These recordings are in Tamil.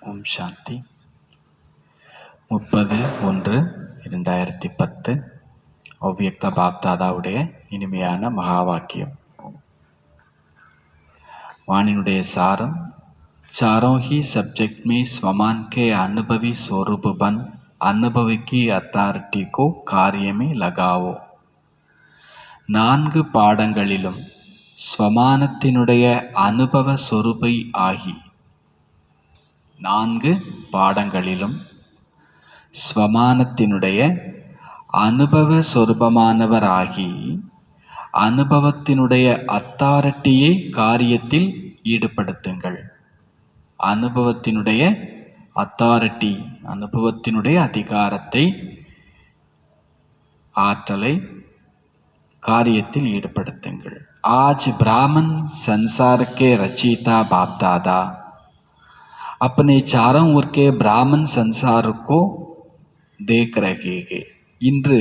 ஓம் சாந்தி. 30/1/2010 அவ்வியக்த பாப்தாதாவுடைய இனிமையான மகா வாக்கியம். वाणिनुடைய सारम चारों ही सब्जेक्ट में स्वमान के अनुभवी स्वरूप बन अनुभव की अथॉरिटी को कार्य में लगाओ. 4 பாடங்களிலும் ஸ்வமானத்தினுடைய அனுபவ சொரூபை ஆகி 4 பாடங்களிலும் ஸ்வமானத்தினுடைய அனுபவ சொரூபமானவராகி அனுபவத்தினுடைய அத்தாரிட்டியை காரியத்தில் ஈடுபடுத்துங்கள். அனுபவத்தினுடைய அத்தாரிட்டி, அனுபவத்தினுடைய அதிகாரத்தை, ஆற்றலை காரியத்தில் ஈடுபடுத்துங்கள். आज ब्राह्मण संसार के रचयिता बाप दादा अपने चारों ओर के ब्राह्मण संसार को देख रहे हैं. இன்று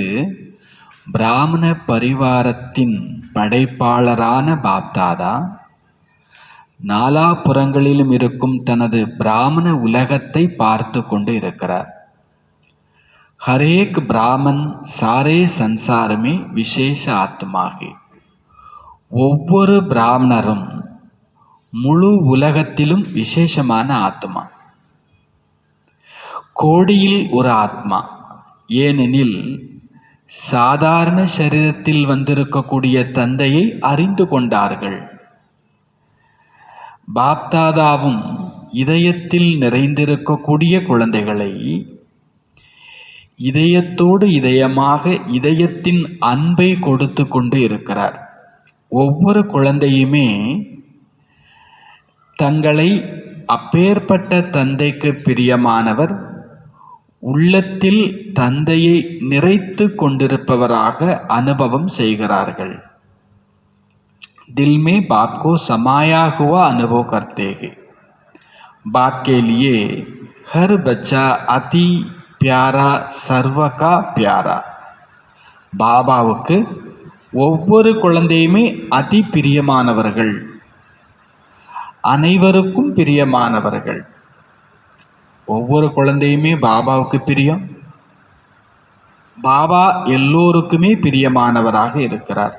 பிராமண பரிவாரத்தின் படைப்பாளரான பாப்தாதா நாலாபுறங்களிலும் இருக்கும் தனது பிராமண உலகத்தை பார்த்து கொண்டு இருக்கிறார். ஹரேக் பிராமன் சாரே சன்சாரமே விசேஷ ஆத்மாகி. ஒவ்வொரு பிராமணரும் முழு உலகத்திலும் விசேஷமான ஆத்மா. கோடியில் ஒரு ஆத்மா. ஏனெனில் சாதாரண சரீரத்தில் வந்திருக்கக்கூடிய தந்தையை அறிந்து கொண்டார்கள். பாப்தாதாவும் இதயத்தில் நிறைந்திருக்கக்கூடிய குழந்தைகளை இதயத்தோடு இதயமாக இதயத்தின் அன்பை கொடுத்து கொண்டு இருக்கிறார். ஒவ்வொரு குழந்தையுமே தங்களை அப்பேற்பட்ட தந்தைக்கு பிரியமானவர், உள்ளத்தில் தந்தையை நிறைத்து கொண்டிருப்பவராக அனுபவம் செய்கிறார்கள். दिल में बाप को समाया हुआ अनुभव करते हैं. बाप के लिए हर बच्चा अति प्यारा, सर्व का प्यारा. பாபாவுக்கு ஒவ்வொரு குழந்தையுமே அதி பிரியமானவர்கள், அனைவருக்கும் பிரியமானவர்கள். ஒவ்வொரு குழந்தையுமே பாபாவுக்கு பிரியம். பாபா எல்லோருக்குமே பிரியமானவராக இருக்கிறார்.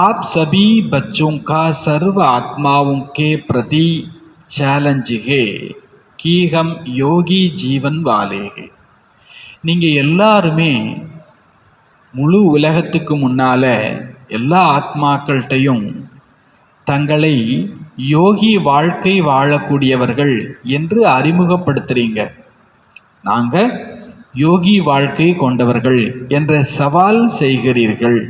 आप सभी बच्चों का सर्व आत्माओं के प्रति चैलेंज है कि हम योगी जीवन वाले हैं. நீங்கள் எல்லாருமே முழு உலகத்துக்கு முன்னால எல்லா ஆத்மாக்கள்கிட்டையும் தங்களை யோகி வாழ்க்கை வாழக்கூடியவர்கள் என்று அறிமுகப்படுத்துறீங்க. நாங்கள் யோகி வாழ்க்கை கொண்டவர்கள் என்ற சவால் செய்கிறீர்கள்.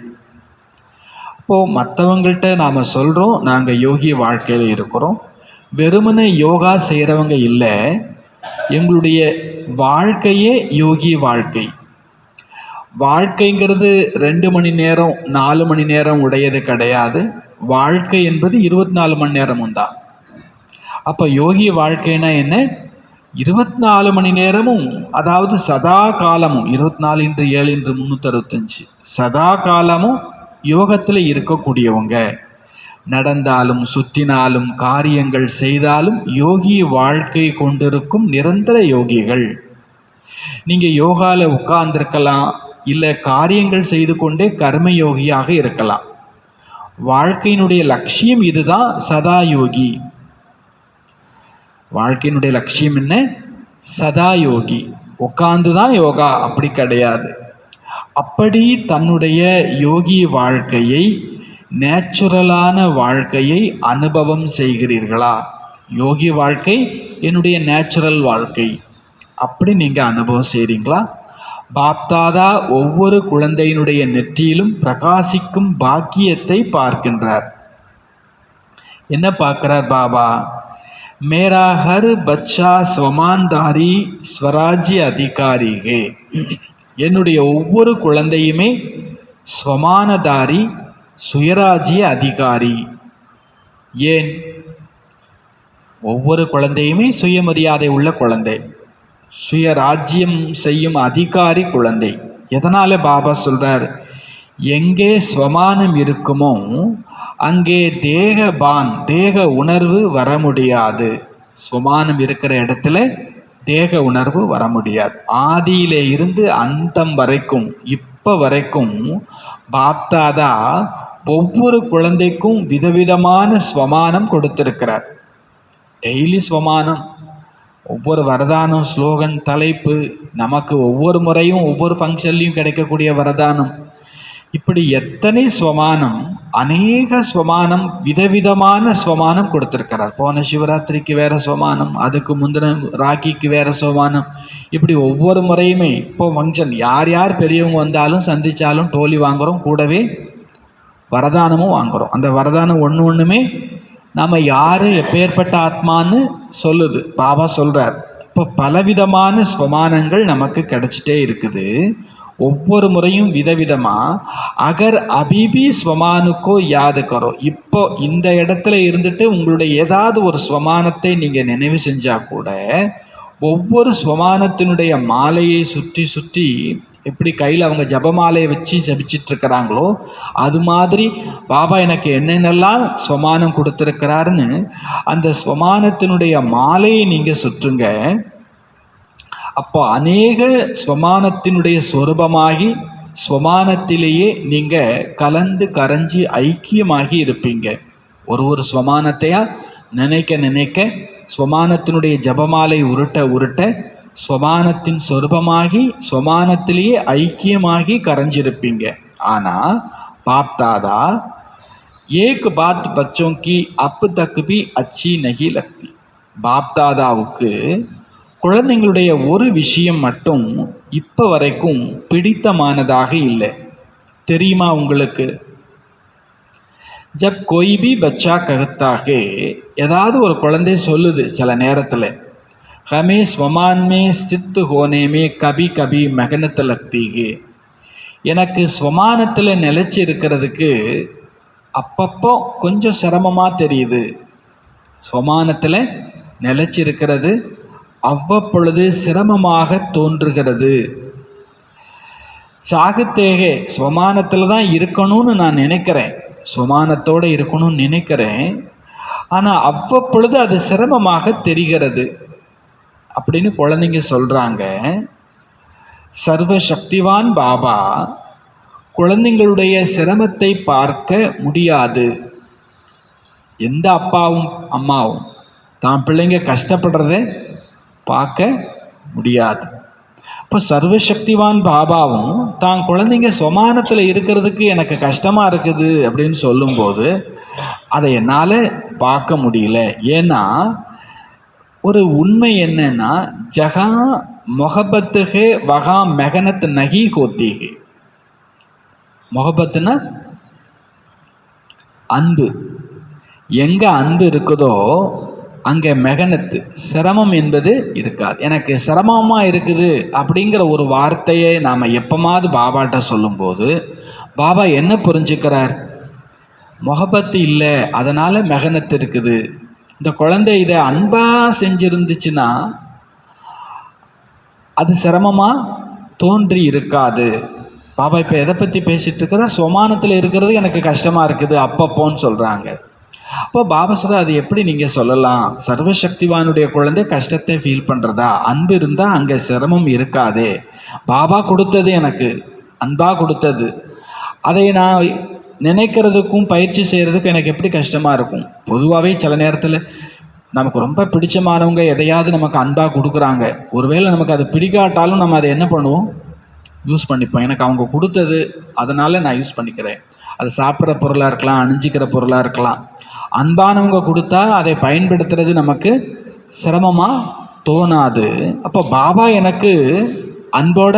இப்போது மற்றவங்கள்ட்ட நாம் சொல்கிறோம் நாங்கள் யோகி வாழ்க்கையில் இருக்கிறோம், வெறுமனே யோகா செய்கிறவங்க இல்லை, எங்களுடைய வாழ்க்கையே யோகி வாழ்க்கை. வாழ்க்கைங்கிறது 2 மணி நேரம் 4 மணி நேரம் உடையது கிடையாது. வாழ்க்கை என்பது 24 மணி நேரமும் தான். அப்போ யோகி வாழ்க்கைனா என்ன? 24 மணி நேரமும், அதாவது சதா காலமும், 24x7x365 சதா காலமும் யோகத்தில் இருக்கக்கூடியவங்க. நடந்தாலும் சுற்றினாலும் காரியங்கள் செய்தாலும் யோகி வாழ்க்கை கொண்டிருக்கும் நிரந்தர யோகிகள். நீங்கள் யோகாவில் உட்கார்ந்துருக்கலாம், இல்லை காரியங்கள் செய்து கொண்டே கர்ம யோகியாக இருக்கலாம். வாழ்க்கையினுடைய லட்சியம் இதுதான், சதா யோகி. வாழ்க்கையினுடைய லட்சியம் என்ன? சதா யோகி. உட்கார்ந்து தான் யோகா அப்படி கிடையாது. அப்படி தன்னுடைய யோகி வாழ்க்கையை, நேச்சுரலான வாழ்க்கையை அனுபவம் செய்கிறீர்களா? யோகி வாழ்க்கை என்னுடைய நேச்சுரல் வாழ்க்கை, அப்படி நீங்கள் அனுபவம் செய்கிறீங்களா? பாப்தாதா ஒவ்வொரு குழந்தையினுடைய நெற்றியிலும் பிரகாசிக்கும் பாக்கியத்தை பார்க்கின்றார். என்ன பார்க்கிறார் பாபா? மேரா ஹர் பச்சா ஸ்வமான்தாரி ஸ்வராஜ்ய அதிகாரி ஹே. என்னுடைய ஒவ்வொரு குழந்தையுமே ஸ்வமானதாரி, சுயராஜ்ய அதிகாரி. ஏன்? ஒவ்வொரு குழந்தையுமே சுயமரியாதை உள்ள குழந்தை, சுயராஜ்யம் செய்யும் அதிகாரி குழந்தை. எதனால பாபா சொல்றார்? எங்கே ஸ்வமானம் இருக்குமோ அங்கே தேக உணர்வு வர முடியாது. ஸ்வமானம் இருக்கிற இடத்துல தேக உணர்வு வர முடியாது. ஆதியிலே இருந்து அந்தம் வரைக்கும் இப்போ வரைக்கும் பாப்தாதா ஒவ்வொரு குழந்தைக்கும் விதவிதமான ஸ்வமானம் கொடுத்திருக்கிறார். டெய்லி ஸ்வமானம், ஒவ்வொரு வரதானம், ஸ்லோகன், தலைப்பு, நமக்கு ஒவ்வொரு முறையும் ஒவ்வொரு ஃபங்க்ஷன்லையும் கிடைக்கக்கூடிய வரதானம், இப்படி எத்தனை ஸ்வமானம், அநேக ஸ்வமானம், விதவிதமான ஸ்வமானம் கொடுத்துருக்கிறார். போன சிவராத்திரிக்கு வேற ஸ்வமானம், அதுக்கு முந்தின ராக்கிக்கு வேற ஸ்வமானம், இப்படி ஒவ்வொரு முறையுமே. இப்போ ஃபங்க்ஷன் யார் யார் பெரியவங்க வந்தாலும் சந்தித்தாலும் டோலி வாங்குகிறோம், கூடவே வரதானமும் வாங்குகிறோம். அந்த வரதானம் ஒன்று ஒன்றுமே நாம் யார் எப்பேற்பட்ட ஆத்மான்னு சொல்லுது, பாபா சொல்கிறார். இப்போ பலவிதமான ஸ்வமானங்கள் நமக்கு கிடைச்சிட்டே இருக்குது. ஒவ்வொரு முறையும் விதவிதமாக அகர் அபிபி ஸ்வமானுக்கோ யாது கரோ. இப்போ இந்த இடத்துல இருந்துட்டு உங்களுடைய ஏதாவது ஒரு ஸ்வமானத்தை நீங்கள் நினைவு செஞ்சால் கூட ஒவ்வொரு ஸ்வமானத்தினுடைய மாலையை சுற்றி சுற்றி எப்படி கையில் அவங்க ஜபமாலையை வச்சு ஜபிச்சிட்டு இருக்கிறாங்களோ அது மாதிரி பாபா எனக்கு என்னென்னலாம் ஸ்வமானம் கொடுத்துருக்கிறாருன்னு அந்த ஸ்வமானத்தினுடைய மாலையை நீங்கள் சுற்றுங்க. அப்போ அநேக ஸ்வமானத்தினுடைய சொரூபமாகி ஸ்வமானத்திலேயே நீங்கள் கலந்து கரைஞ்சி ஐக்கியமாகி இருப்பீங்க. ஒரு ஸ்வமானத்தையா நினைக்க நினைக்க ஸ்வமானத்தினுடைய ஜபமாலை உருட்ட உருட்ட ஸ்வமானத்தின் சொரூபமாகி ஸ்வமானத்திலேயே ஐக்கியமாகி கரைஞ்சிருப்பீங்க. ஆனால் பாப்தாதா ஏக் பாத் பச்சோं की अब तक भी अच्छी नहीं लगती. பாப்தாதாவுக்கு குழந்தைங்களுடைய ஒரு விஷயம் மட்டும் இப்போ வரைக்கும் பிடித்தமானதாக இல்லை. தெரியுமா உங்களுக்கு? ஜப் கோய் பி பச்சா கருத்தாக, ஏதாவது ஒரு குழந்தை சொல்லுது சில நேரத்தில், ஹமே ஸ்வமான் மே ஸ்தித் ஹோனே மே கபி கபி மெகனத் லக்தி ஹே. எனக்கு ஸ்வமானத்தில் நிலைச்சி இருக்கிறதுக்கு அப்பப்போ கொஞ்சம் சிரமமாக தெரியுது. ஸ்வமானத்தில் நிலைச்சி இருக்கிறது அவ்வப்பொழுது சிரமமாக தோன்றுகிறது. சாகுத்தேகே, ஸ்வமானத்தில் தான் இருக்கணும்னு நான் நினைக்கிறேன், ஸ்வமானத்தோடு இருக்கணும்னு நினைக்கிறேன், ஆனால் அவ்வப்பொழுது அது சிரமமாக தெரிகிறது அப்படின்னு குழந்தைங்க சொல்கிறாங்க. சர்வசக்திவான் பாபா குழந்தைங்களுடைய சிரமத்தை பார்க்க முடியாது. எந்த அப்பாவும் அம்மாவும் தான் பிள்ளைங்க கஷ்டப்படுறத பார்க்க முடியாது. இப்போ சர்வசக்திவான் பாபாவும் தான் குழந்தைங்க ஸ்வமானத்தில் இருக்கிறதுக்கு எனக்கு கஷ்டமாக இருக்குது அப்படின்னு சொல்லும்போது அதை என்னால் பார்க்க முடியல. ஏன்னா ஒரு உண்மை என்னன்னா, ஜகா மொஹபத்துகே வகா மெகனத் நகி ஹோத்திகே. மொஹபத்துனா அன்பு, எங்கே அன்பு இருக்குதோ அங்கே மெகனத்து சிரமம் என்பது இருக்காது. எனக்கு சிரமமாக இருக்குது அப்படிங்கிற ஒரு வார்த்தையை நாம் எப்போமாவது பாபாட்ட சொல்லும்போது பாபா என்ன புரிஞ்சுக்கிறார்? மொஹபத்து இல்லை, அதனால் மெகனத்து இருக்குது. இந்த குழந்தை இதை அன்பாக செஞ்சிருந்துச்சுன்னா அது சிரமமாக தோன்றி இருக்காது. பாபா இப்போ எதை பற்றி பேசிகிட்டு இருக்கிறார்? ஸ்வமானத்தில் இருக்கிறது எனக்கு கஷ்டமாக இருக்குது அப்பப்போன்னு சொல்கிறாங்க. அப்போ பாபா சொல்ற, அது எப்படி நீங்கள் சொல்லலாம்? சர்வசக்திவானுடைய குழந்தை கஷ்டத்தை ஃபீல் பண்ணுறதா? அன்பு இருந்தால் அங்கே சிரமம் இருக்காதே. பாபா கொடுத்தது எனக்கு அன்பாக கொடுத்தது, அதை நான் நினைக்கிறதுக்கும் பயிற்சி செய்கிறதுக்கும் எனக்கு எப்படி கஷ்டமாக இருக்கும்? பொதுவாகவே சில நேரத்தில் நமக்கு ரொம்ப பிடிச்சமானவங்க எதையாவது நமக்கு அன்பாக கொடுக்குறாங்க, ஒருவேளை நமக்கு அது பிடிக்காட்டாலும் நம்ம அதை என்ன பண்ணுவோம்? யூஸ் பண்ணிப்போம். எனக்கு அவங்க கொடுத்தது அதனால் நான் யூஸ் பண்ணிக்கிறேன். அது சாப்பிட்ற பொருளாக இருக்கலாம், அணிஞ்சிக்கிற பொருளாக இருக்கலாம். அன்பானவங்க கொடுத்தா அதை பயன்படுத்துறது நமக்கு சிரமமாக தோணாது. அப்போ பாபா எனக்கு அன்போட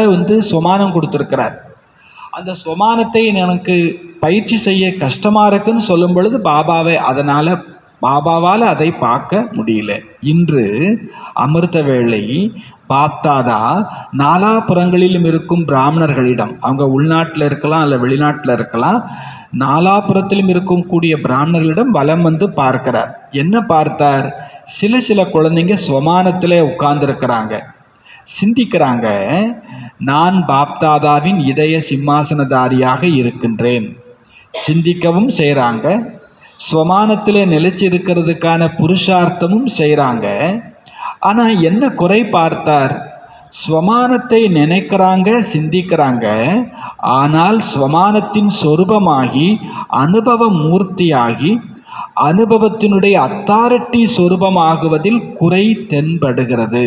ஸ்வமானம் கொடுத்துருக்கிறார். அந்த ஸ்வமானத்தை எனக்கு பயிற்சி செய்ய கஷ்டமாக இருக்குன்னு சொல்லும் பொழுது பாபாவால் அதை பார்க்க முடியல. இன்று அமிர்த வேளை பாப்தாதா நாலாபுறங்களிலும் இருக்கும் பிராமணர்களிடம், அவங்க உள்நாட்டில் இருக்கலாம் இல்லை வெளிநாட்டில் இருக்கலாம், நாலாபுறத்திலும் இருக்கும் கூடிய பிராமணர்களிடம் வலம் பார்க்கிறார். என்ன பார்த்தார்? சில குழந்தைங்க ஸ்வமானத்தில் உட்கார்ந்துருக்கிறாங்க, சிந்திக்கிறாங்க, நான் பாப்தாதாவின் இதய சிம்மாசனதாரியாக இருக்கின்றேன். சிந்திக்கவும் செய்கிறாங்க, ஸ்வமானத்தில் நிலைச்சிருக்கிறதுக்கான புருஷார்த்தமும் செய்கிறாங்க. ஆனால் என்ன குறை பார்த்தார்? ஸ்வமானத்தை நினைக்கிறாங்க, சிந்திக்கிறாங்க. ஆனால் ஸ்வமானத்தின் சொரூபமாகி அனுபவ மூர்த்தியாகி அனுபவத்தினுடைய அத்தாரிட்டி சொரூபமாகுவதில் குறை தென்படுகிறது.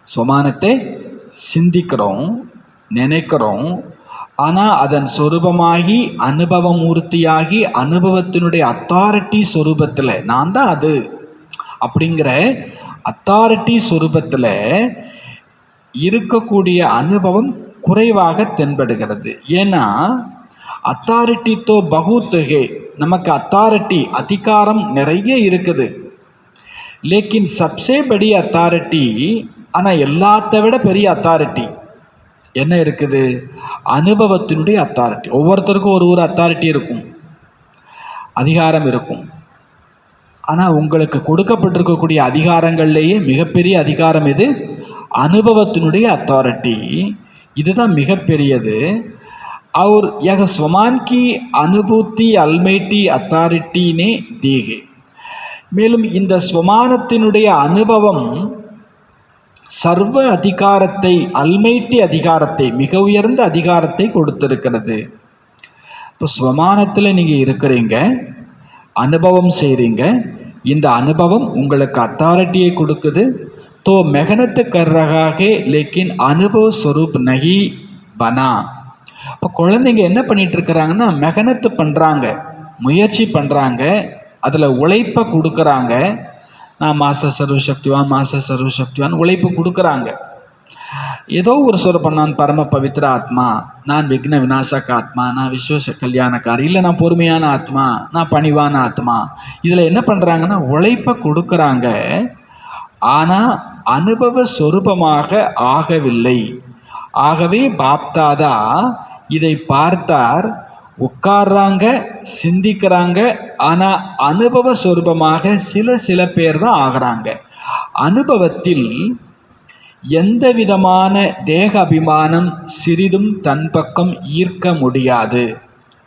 ஸ்வமானத்தை சிந்திக்கிறோம், நினைக்கிறோம், ஆனால் அதன் சொரூபமாகி அனுபவ மூர்த்தியாகி அனுபவத்தினுடைய அத்தாரிட்டி சொரூபத்தில் நான் தான் அது அப்படிங்கிற அத்தாரிட்டி சொரூபத்தில் இருக்கக்கூடிய அனுபவம் குறைவாக தென்படுகிறது. ஏன்னா அத்தாரிட்டி தோ பகுத் ஹே, நமக்கு அத்தாரிட்டி அதிகாரம் நிறைய இருக்குது. லேக்கின் சப்சே படி அத்தாரிட்டி, ஆனால் எல்லாத்த விட பெரிய அத்தாரிட்டி என்ன இருக்குது? அனுபவத்தினுடைய அத்தாரிட்டி. ஒவ்வொருத்தருக்கும் ஒரு அத்தாரிட்டி இருக்கும், அதிகாரம் இருக்கும். ஆனால் உங்களுக்கு கொடுக்கப்பட்டிருக்கக்கூடிய அதிகாரங்கள்லேயே மிகப்பெரிய அதிகாரம் எது? அனுபவத்தினுடைய அத்தாரிட்டி. இதுதான் மிகப்பெரியது. और यह स्वमान की अनुभूति अल्मेटी अथॉरिटी ने दी है. மேலும் இந்த ஸ்வமானத்தினுடைய அனுபவம் சர்வ அதிகாரத்தை, அல்மைட்டி அதிகாரத்தை, மிக உயர்ந்த அதிகாரத்தை கொடுத்திருக்கிறது. இப்போ ஸ்வமானத்தில் நீங்கள் இருக்கிறீங்க, அனுபவம் செய்கிறீங்க. இந்த அனுபவம் உங்களுக்கு அத்தாரிட்டியை கொடுக்குது. तो मेहनत कर रहा है लेकिन अनुभव स्वरूप नहीं बना. இப்போ குழந்தைங்க என்ன பண்ணிட்டு இருக்கிறாங்கன்னா, மெகனத்து பண்ணுறாங்க, முயற்சி பண்ணுறாங்க, அதில் உழைப்பை கொடுக்குறாங்க. நான் மாச சர்வசக்திவான் உழைப்பு கொடுக்குறாங்க. ஏதோ ஒரு சொரூபம், நான் பரம பவித்ர ஆத்மா, நான் விக்ன விநாசக ஆத்மா, நான் விஸ்வ கல்யாணக்காரி, இல்லை நான் பொறுமையான ஆத்மா, நான் பணிவான ஆத்மா. இதில் என்ன பண்ணுறாங்கன்னா உழைப்பை கொடுக்குறாங்க. ஆனால் அனுபவ சொரூபமாக ஆகவில்லை. ஆகவே பாப்தாதா இதை பார்த்தார். உட்கார்றாங்க, சிந்திக்கிறாங்க, ஆனால் அனுபவ சொரூபமாக சில பேர் தான் ஆகிறாங்க. அனுபவத்தில் எந்த விதமான தேக அபிமானம் சிறிதும் தன் பக்கம் ஈர்க்க முடியாது.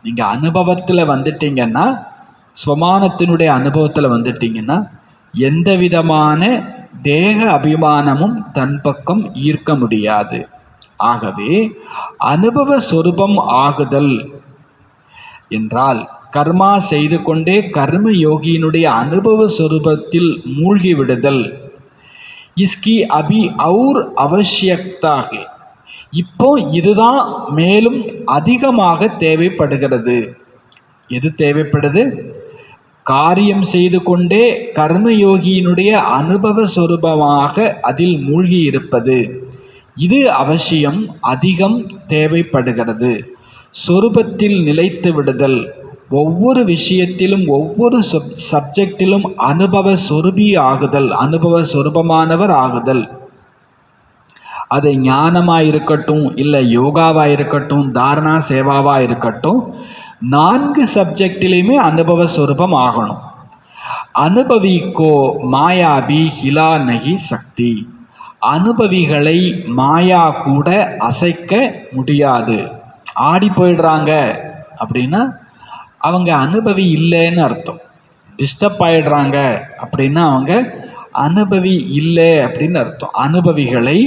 நீங்கள் அனுபவத்தில் வந்துட்டீங்கன்னா, ஸ்வமானத்தினுடைய அனுபவத்தில் வந்துட்டீங்கன்னா, எந்த விதமான தேக அபிமானமும் தன் பக்கம் ஈர்க்க முடியாது. ஆகவே அனுபவ சொரூபம் ஆகுதல் என்றால் கர்மா செய்து கொண்டே கர்ம யோகியினுடைய அனுபவ சொரூபத்தில் மூழ்கி விடுதல். இஸ்கி அபி அவுர் அவசியக்தாக, இப்போ இதுதான் மேலும் அதிகமாக தேவைப்படுகிறது. எது தேவைப்படுது? காரியம் செய்து கொண்டே கர்மயோகியினுடைய அனுபவ சொரூபமாக அதில் மூழ்கி இருப்பது, இது அவசியம், அதிகம் தேவைப்படுகிறது. சொரூபத்தில் நிலைத்து விடுதல், ஒவ்வொரு விஷயத்திலும் ஒவ்வொரு சப்ஜெக்டிலும் அனுபவ சொரூபி ஆகுதல், அனுபவ சொரூபமானவர் ஆகுதல். அது ஞானமாக இருக்கட்டும், இல்லை யோகாவாக இருக்கட்டும், தாரணா சேவாவாக இருக்கட்டும், 4 சப்ஜெக்டிலையுமே அனுபவ சொரூபம் ஆகணும். அனுபவிக்கோ மாயாபி ஹிலா நகி சக்தி, அனுபவிகளை மாயா கூட அசைக்க முடியாது. ஆடி போயிடுறாங்க அப்படின்னா அவங்க அனுபவி இல்லைன்னு அர்த்தம். டிஸ்டர்ப் ஆயிடுறாங்க அப்படின்னா அவங்க அனுபவி இல்லை அப்படின்னு அர்த்தம். அனுபவிகளை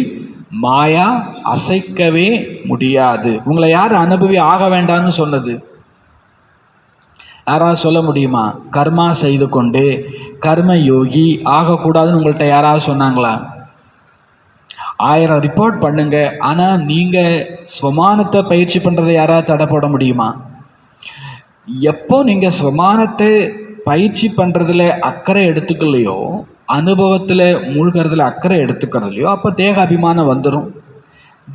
மாயா அசைக்கவே முடியாது. உங்களை யார் அனுபவி ஆக வேண்டாம்னு சொன்னது? யாராவது சொல்ல முடியுமா? கர்மா செய்து கொண்டு கர்ம யோகி ஆகக்கூடாதுன்னு உங்கள்கிட்ட யாராவது சொன்னாங்களா? 1000 ரிப்போர்ட் பண்ணுங்க, ஆனால் நீங்கள் ஸ்வமானத்தை பயிற்சி பண்ணுறதை யாராவது தடை போட முடியுமா? எப்போ நீங்கள் ஸ்வமானத்தை பயிற்சி பண்ணுறதுல அக்கறை எடுத்துக்கலையோ, அனுபவத்தில் மூழ்கிறதுல அக்கறை எடுத்துக்கிறதுலையோ, அப்போ தேக அபிமானம் வந்துடும்.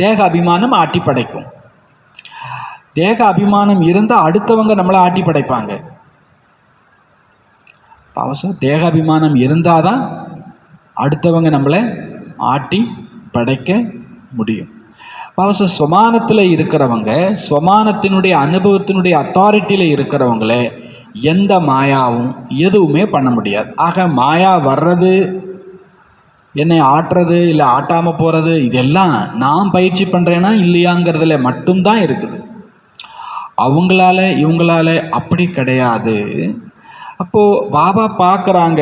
தேக அபிமானம் ஆட்டி படைக்கும். தேக அபிமானம் இருந்தால் அடுத்தவங்க நம்மளை ஆட்டி படைப்பாங்க. அவசரம் தேக அபிமானம் இருந்தால் தான் அடுத்தவங்க நம்மளை ஆட்டி படைக்க முடியும். அவசரம் ஸ்வமானத்தில் இருக்கிறவங்க, ஸ்வமானத்தினுடைய அனுபவத்தினுடைய அத்தாரிட்டியில் இருக்கிறவங்கள எந்த மாயாவும் எதுவுமே பண்ண முடியாது. ஆக மாயா வர்றது, என்னை ஆட்டுறது, இல்லை ஆட்டாமல் போகிறது, இதெல்லாம் நான் பயிற்சி பண்ணுறேன்னா இல்லையாங்கிறதுல மட்டும்தான் இருக்குது. அவங்களால இவங்களால அப்படி கிடையாது. அப்போது பாபா பார்க்குறாங்க,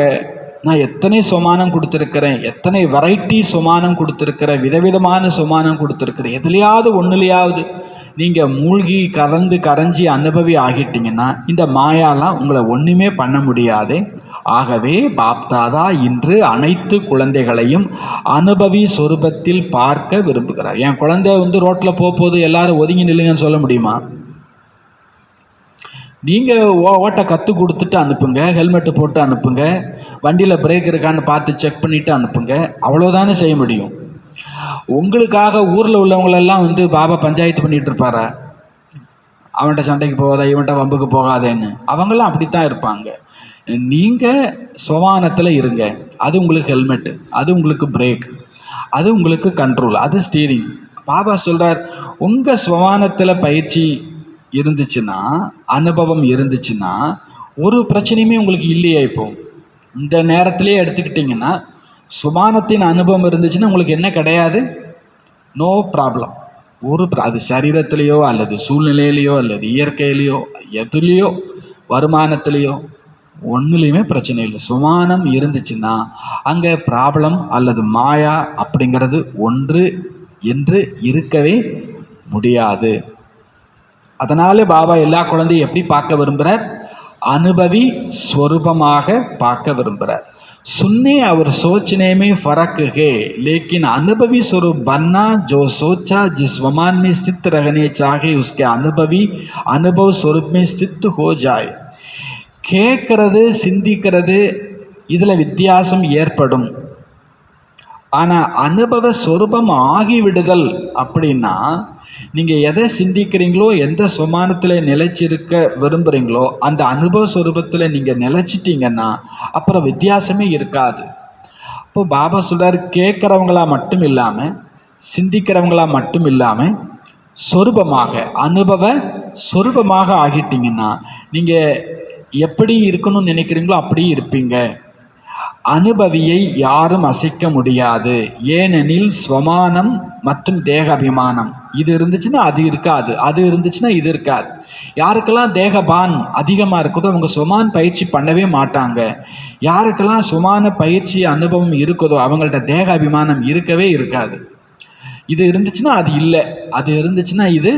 நான் எத்தனை சுமானம் கொடுத்துருக்கிறேன், எத்தனை வெரைட்டி சுமானம் கொடுத்துருக்கிறேன், விதவிதமான சுமானம் கொடுத்துருக்கிறேன். எதுலையாவது ஒன்றுலையாவது நீங்கள் மூழ்கி கரைஞ்சி அனுபவி ஆகிட்டீங்கன்னா இந்த மாயாலாம் உங்களை ஒன்றுமே பண்ண முடியாது. ஆகவே பாப்தாதா இன்று அனைத்து குழந்தைகளையும் அனுபவி சொரூபத்தில் பார்க்க விரும்புகிறார். என் குழந்தை ரோட்டில் போகும்போது எல்லாரும் ஒதுங்கி நில்லுங்கன்னு சொல்ல முடியுமா? நீங்கள் ஓட்ட கற்றுக் கொடுத்துட்டு அனுப்புங்க, ஹெல்மெட்டு போட்டு அனுப்புங்க, வண்டியில் பிரேக் இருக்கான்னு பார்த்து செக் பண்ணிவிட்டு அனுப்புங்க. அவ்வளோதானே செய்ய முடியும். உங்களுக்காக ஊரில் உள்ளவங்களெல்லாம் பாபா பஞ்சாயத்து பண்ணிகிட்டு இருப்பாரா? அவன்கிட்ட சண்டைக்கு போகாத, இவன்கிட்ட வம்புக்கு போகாதேன்னு. அவங்களாம் அப்படித்தான் இருப்பாங்க. நீங்கள் சுவானத்தில் இருங்க. அது உங்களுக்கு ஹெல்மெட்டு, அது உங்களுக்கு பிரேக், அது உங்களுக்கு கண்ட்ரோல், அது ஸ்டீரிங். பாபா சொல்கிறார், உங்கள் சுவானத்தில் பயிற்சி இருந்துச்சுன்னா, அனுபவம் இருந்துச்சுன்னா ஒரு பிரச்சனையுமே உங்களுக்கு இல்லையே. இப்போ இந்த நேரத்திலே எடுத்துக்கிட்டிங்கன்னா சுபானத்தின் அனுபவம் இருந்துச்சுன்னா உங்களுக்கு என்ன கிடையாது? No problem. அது சரீரத்திலேயோ அல்லது சூழ்நிலையிலையோ அல்லது இயற்கையிலையோ எதுலேயோ வருமானத்திலேயோ ஒன்றுலேயுமே பிரச்சனை இல்லை. சுமானம் இருந்துச்சுன்னா அங்கே ப்ராப்ளம் அல்லது மாயா அப்படிங்கிறது ஒன்று என்று இருக்கவே முடியாது. அதனால பாபா எல்லா குழந்தையும் எப்படி பார்க்க விரும்புகிறார்? அனுபவி ஸ்வரூபமாக பார்க்க விரும்புகிறார். सुनने और सोचने में फ़र्क है, लेकिन अनुभवी स्वरूप बनना, जो सोचा जिस वमान में स्थित रहने चाहे उसके अनुभव स्वरूप में स्थित हो जाए. கேட்கறது சிந்திக்கிறது இதில் வித்தியாசம் ஏற்படும். ஆனால் அனுபவ ஸ்வரூபம் ஆகிவிடுதல் அப்படின்னா நீங்கள் எதை சிந்திக்கிறீங்களோ, எந்த சுமானத்தில் நிலைச்சிருக்க விரும்புகிறீங்களோ அந்த அனுபவ ஸ்வரூபத்தில் நீங்கள் நிலைச்சிட்டிங்கன்னா அப்புறம் வித்தியாசமே இருக்காது. இப்போ பாபா சொல்கிறார், கேட்குறவங்களா மட்டும் இல்லாமல் சிந்திக்கிறவங்களா மட்டும் இல்லாமல் சொரூபமாக அனுபவ சொரூபமாக ஆகிட்டிங்கன்னா நீங்கள் எப்படி இருக்கணும்னு நினைக்கிறீங்களோ அப்படி இருப்பீங்க. அனுபவியை யாரும் அசைக்க முடியாது. ஏனெனில் ஸ்வமானம் மற்றும் தேக அபிமானம் இது இருந்துச்சுன்னா அது இருக்காது, அது இருந்துச்சுன்னா இது இருக்காது. யாருக்கெல்லாம் தேகபான் அதிகமாக இருக்குதோ அவங்க சுமான் பயிற்சி பண்ணவே மாட்டாங்க. யாருக்கெல்லாம் சுமான பயிற்சி அனுபவம் இருக்குதோ அவங்கள்ட்ட தேக அபிமானம் இருக்கவே இருக்காது. இது இருந்துச்சுன்னா அது இல்லை, அது இருந்துச்சுன்னா இது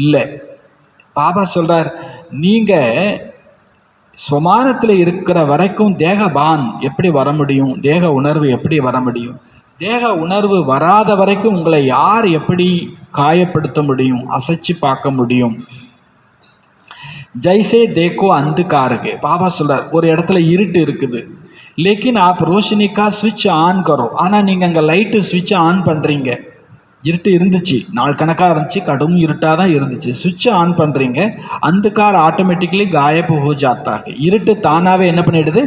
இல்லை. பாபா சொல்கிறார், நீங்கள் சுமானத்தில் இருக்கிற வரைக்கும் தேகபான் எப்படி வர முடியும்? தேக உணர்வு எப்படி வர முடியும்? தேக உணர்வு வராத வரைக்கும் உங்களை யார் எப்படி காயப்படுத்த முடியும், அசைச்சு பார்க்க முடியும்? ஜெய்சே தேக்கோ அந்துக்காருக்கு பாபா சொல்கிறார், ஒரு இடத்துல இருட்டு இருக்குது, லேக்கின் ஆப் ரோஷினிக்கா ஸ்விட்ச் ஆன் கரோ. ஆனால் நீங்கள் அங்கே லைட்டு ஸ்விட்சை ஆன் பண்ணுறீங்க. இருட்டு இருந்துச்சு, நாள் கணக்காக இருந்துச்சு, கடும் இருட்டாக தான் இருந்துச்சு. சுவிட்சை ஆன் பண்ணுறீங்க, அந்த கார் ஆட்டோமேட்டிக்கலி காயப்பு ஹோ ஜாத்தாக. இருட்டு தானாகவே என்ன பண்ணிடுது?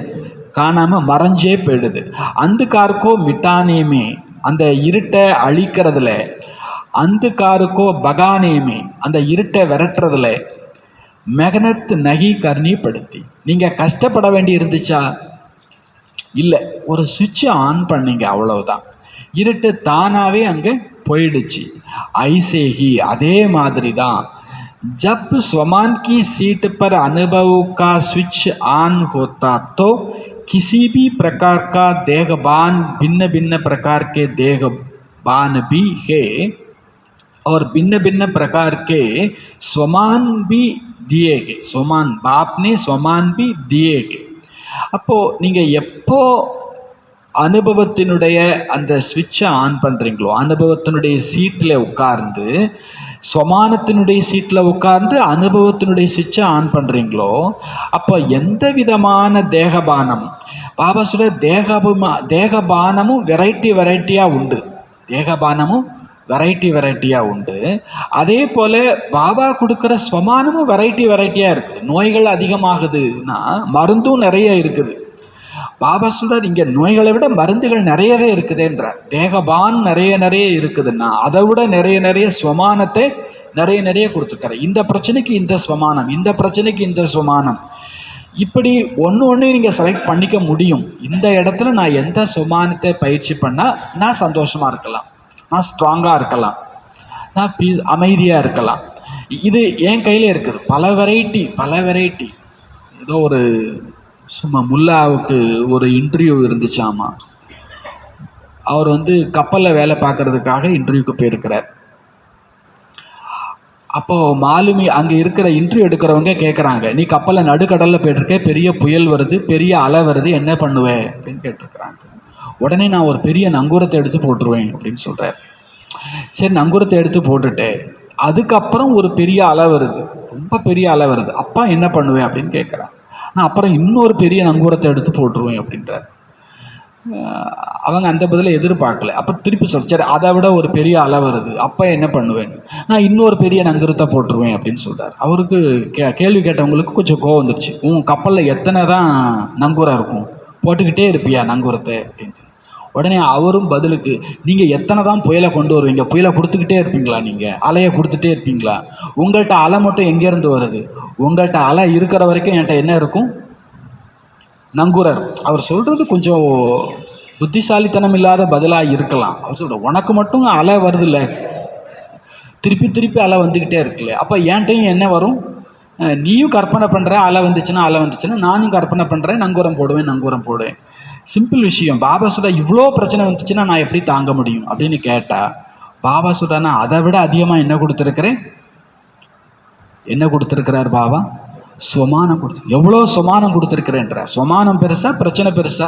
காணாமல் மறைஞ்சே போயிடுது. அந்த காருக்கோ மிட்டானேமே, அந்த இருட்டை அழிக்கிறதுல, அந்த காருக்கோ பகானேமே, அந்த இருட்டை விரட்டுறதுல மெகனத் நகி கர்ணிப்படுத்தி நீங்கள் கஷ்டப்பட வேண்டி இருந்துச்சா? இல்லை, ஒரு சுவிட்சை ஆன் பண்ணீங்க, அவ்வளவுதான். இருட்டு தானாகவே அங்கே போயிடுச்சு. ஐசேஹி அதே மாதிரி தான். जब स्वमान की सीट पर अनुभव का स्विच ऑन होता तो किसी भी प्रकार का देहबान भिन्न भिन्न प्रकार के देहबान भी है और भिन्न भिन्न प्रकार के स्वमान भी दिए गए. स्वमान बाप ने स्वमान भी दिए गए. அப்போ நீங்கள் எப்போ அனுபவத்தினுடைய அந்த ஸ்விட்சை ஆன் பண்ணுறீங்களோ, அனுபவத்தினுடைய சீட்டில் உட்கார்ந்து, சுமானத்தினுடைய சீட்டில் உட்கார்ந்து அனுபவத்தினுடைய ஸ்விட்சை ஆன் பண்ணுறீங்களோ, அப்போ எந்த விதமான தேகபானம், பாபா சொல்ற தேகபானமும் வெரைட்டியாக உண்டு. தேகபானமும் வெரைட்டியாக உண்டு. அதே போல் பாபா கொடுக்குற ஸ்வமானமும் வெரைட்டியாக இருக்குது. நோய்கள் அதிகமாகுதுன்னா மருந்தும் நிறைய இருக்குது. பாபா சொல்கிறார், இங்கே நோய்களை விட மருந்துகள் நிறையவே இருக்குதுன்றார். தேகபான் நிறைய இருக்குதுன்னா அதை விட நிறைய ஸ்வமானத்தை நிறைய கொடுத்துருக்காரு. இந்த பிரச்சனைக்கு இந்த ஸ்வமானம், இந்த பிரச்சனைக்கு இந்த ஸ்வமானம், இப்படி ஒன்று நீங்கள் செலக்ட் பண்ணிக்க முடியும். இந்த இடத்துல நான் எந்த ஸ்வமானத்தை பயிற்சி பண்ணால் நான் சந்தோஷமாக இருக்கலாம், நான் ஸ்ட்ராங்காக இருக்கலாம், நான் அமைதியாக இருக்கலாம், இது என் கையில் இருக்குது. பல வெரைட்டி. ஏதோ ஒரு சும்மா முல்லாவுக்கு ஒரு இன்டர்வியூ இருந்துச்சாமா. அவர் கப்பலில் வேலை பார்க்கறதுக்காக இன்டர்வியூக்கு போயிருக்கிறார். அப்போது மாலுமி அங்கே இருக்கிற இன்டர்வியூ எடுக்கிறவங்க கேட்குறாங்க, நீ கப்பலில் நடுக்கடலில் போயிட்டுருக்க, பெரிய புயல் வருது, பெரிய அலை வருது, என்ன பண்ணுவேன் அப்படின்னு கேட்டிருக்கிறாங்க. உடனே நான் ஒரு பெரிய நங்கூரத்தை எடுத்து போட்டுருவேன் அப்படின்னு சொல்கிறார். சரி, நங்கூரத்தை எடுத்து போட்டுட்டு அதுக்கப்புறம் ஒரு பெரிய அலை வருது, ரொம்ப பெரிய அலை வருது, அப்பா என்ன பண்ணுவேன் அப்படின்னு கேட்குறான். நான் அப்புறம் இன்னொரு பெரிய நங்கூரத்தை எடுத்து போட்டுருவேன் அப்படின்றார். அவங்க அந்த பதிலை எதிர்பார்க்கல. அப்போ திருப்பி சரி, அதை விட ஒரு பெரிய அலை வருது, அப்போ என்ன பண்ணுவேன், நான் இன்னொரு பெரிய நங்கூரத்தை போட்டுருவேன் அப்படின்னு சொல்கிறார். அவருக்கு கேள்வி கேட்டவங்களுக்கு கொஞ்சம் கோவம் வந்துருச்சு. உன் கப்பலில் எத்தனை தான் நங்கூரம் இருக்கும், போட்டுக்கிட்டே இருப்பியா நங்கூரத்தை அப்படின்னு. உடனே அவரும் பதிலுக்கு, நீங்கள் எத்தனை தான் புயலை கொண்டு வருவீங்க, புயலை கொடுத்துக்கிட்டே இருப்பீங்களா, நீங்கள் அலையை கொடுத்துட்டே இருப்பீங்களா, உங்கள்கிட்ட அலை மட்டும் எங்கேருந்து வருது, உங்கள்கிட்ட அலை இருக்கிற வரைக்கும் என்கிட்ட என்ன இருக்கும், நங்கூரர். அவர் சொல்கிறது கொஞ்சம் புத்திசாலித்தனம் இல்லாத பதிலாக இருக்கலாம். அவர் சொல்கிற, உனக்கு மட்டும் அலை வருது இல்லை, திருப்பி அலை வந்துக்கிட்டே இருக்குல்ல, அப்போ என்கிட்டையும் என்ன வரும், நீயும் கற்பனை பண்ணுற அலை வந்துச்சுன்னா நானும் கற்பனை பண்ணுறேன், நங்கூரம் போடுவேன். சிம்பிள் விஷயம். பாபா சொல்ற, இவ்வளோ பிரச்சனை வந்துச்சுன்னா நான் எப்படி தாங்க முடியும் அப்படின்னு கேட்டால், பாபா சொல்கிறானா, அதை விட அதிகமாக என்ன கொடுத்துருக்கிறார் பாபா, சுமானம் கொடுத்து. எவ்வளோ சுமானம் கொடுத்துருக்கிறேன்றார். சுமானம் பெருசா, பிரச்சனை பெருசா?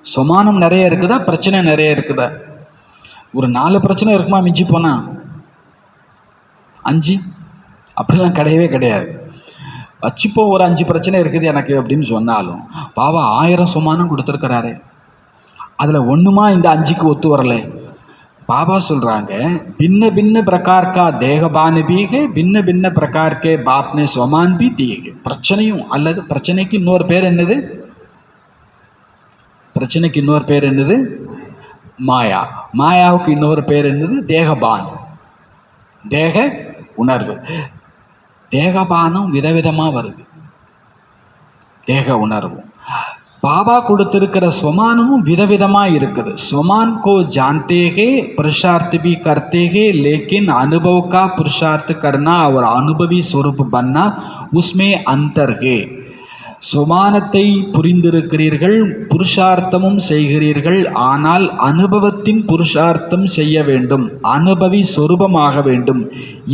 சுமானம் நிறைய இருக்குதா, பிரச்சனை நிறைய இருக்குதா? ஒரு 4 பிரச்சனை இருக்குமா, மிஞ்சி போனா 5? அப்படிலாம் கிடையவே கிடையாது. வச்சுப்போ ஒரு 5 பிரச்சனை இருக்குது எனக்கு அப்படின்னு சொன்னாலும் பாபா 1000 சுமானம் கொடுத்துருக்கிறாரு. அதில் ஒன்றுமா இந்த 5க்கு ஒத்து வரலை. பாபா சொல்கிறாங்க, भिन्न भिन्न प्रकार का देहबान भी है, भिन्न भिन्न प्रकार के बाप ने स्वमान भी दिए है. பிரச்சனையும் அல்லது பிரச்சனைக்கு இன்னொரு பேர் என்னது, மாயா. மாயாவுக்கு இன்னொரு பேர் என்னது, தேகபான், தேக உணர்வு. தேகபானம் விதவிதமாக வருது, தேக உணர்வும். பாபா கொடுத்திருக்கிற स्वमानமும் விதவிதமாக இருக்குது. स्वमान को जानते हैं, पुरुषार्थ भी करते हैं, लेकिन अनुभव का पुरुषार्थ करना और अनुभवी स्वरूप बनना उसमें अंतर है. சுமானத்தை புரிந்திருக்கிறீர்கள், புருஷார்த்தமும் செய்கிறீர்கள், ஆனால் அனுபவத்தின் புருஷார்த்தம் செய்ய வேண்டும், அனுபவி சொரூபமாக வேண்டும்.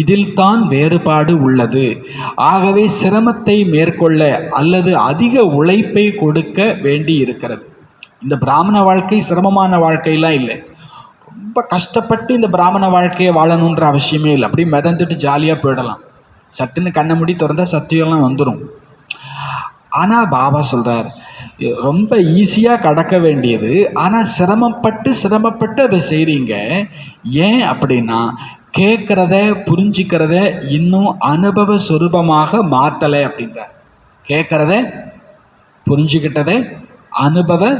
இதில் தான் வேறுபாடு உள்ளது. ஆகவே சிரமத்தை மேற்கொள்ள அல்லது அதிக உழைப்பை கொடுக்க வேண்டி இருக்கிறது. இந்த பிராமண வாழ்க்கை சிரமமான வாழ்க்கையெல்லாம் இல்லை. ரொம்ப கஷ்டப்பட்டு இந்த பிராமண வாழ்க்கையை வாழணுன்ற அவசியமே இல்லை. அப்படி மிதந்துட்டு ஜாலியாக போயிடலாம். சட்டுன்னு கண்ணை மூடி திறந்தா சத்தியம்லாம் வந்துடும். ஆனால் பாபா சொல்கிறார், ரொம்ப ஈஸியாக கடக்க வேண்டியது, ஆனால் சிரமப்பட்டு அதை செய்கிறீங்க. ஏன் அப்படின்னா, கேட்குறத புரிஞ்சிக்கிறத இன்னும் அனுபவ சொரூபமாக மாற்றலை அப்படின்றார். கேட்குறத புரிஞ்சுக்கிட்டதை அனுபவ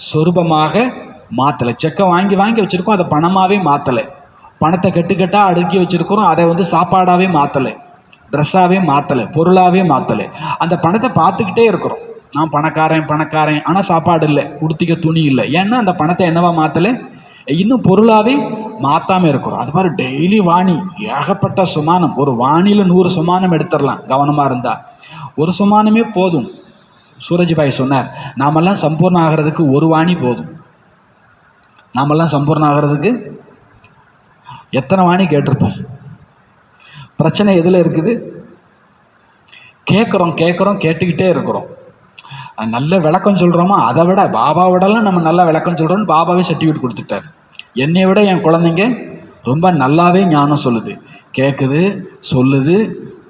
சொரூபமாக மாற்றலை. செக்கை வாங்கி வச்சுருக்கோம், அதை பணமாகவே மாற்றலை. பணத்தை கெட்டுக்கட்டாக அடுக்கி வச்சுருக்கிறோம், அதை சாப்பாடாகவே மாற்றலை, ட்ரெஸ்ஸாகவே மாற்றலை, பொருளாகவே மாற்றலை. அந்த பணத்தை பார்த்துக்கிட்டே இருக்கிறோம், நான் பணக்காரன், ஆனால் சாப்பாடு இல்லை, உடுத்திக்க துணி இல்லை. ஏன்னா அந்த பணத்தை என்னவா மாற்றலை, இன்னும் பொருளாகவே மாற்றாமல் இருக்கிறோம். அது மாதிரி டெய்லி வாணி, ஏகப்பட்ட சுமானம். ஒரு வாணியில் 100 சுமானம் எடுத்துடலாம் கவனமாக இருந்தால். ஒரு சுமானமே போதும். சூரஜ்பாய் சொன்னார், நாமெல்லாம் சம்பூர்ணம் ஆகிறதுக்கு ஒரு வாணி போதும். நாமெல்லாம் சம்பூர்ணம் ஆகிறதுக்கு எத்தனை வாணி கேட்டிருப்போம். பிரச்சனை எதில் இருக்குது, கேட்குறோம் கேட்டுக்கிட்டே இருக்கிறோம். நல்ல விளக்கம் சொல்கிறோமா, அதை விட பாபாவோடலாம் நம்ம நல்ல விளக்கம் சொல்கிறோன்னு பாபாவே சர்டிஃபிகேட் கொடுத்துட்டார். என்னை விட என் குழந்தைங்க ரொம்ப நல்லாவே ஞானம் சொல்லுது, கேட்குது, சொல்லுது.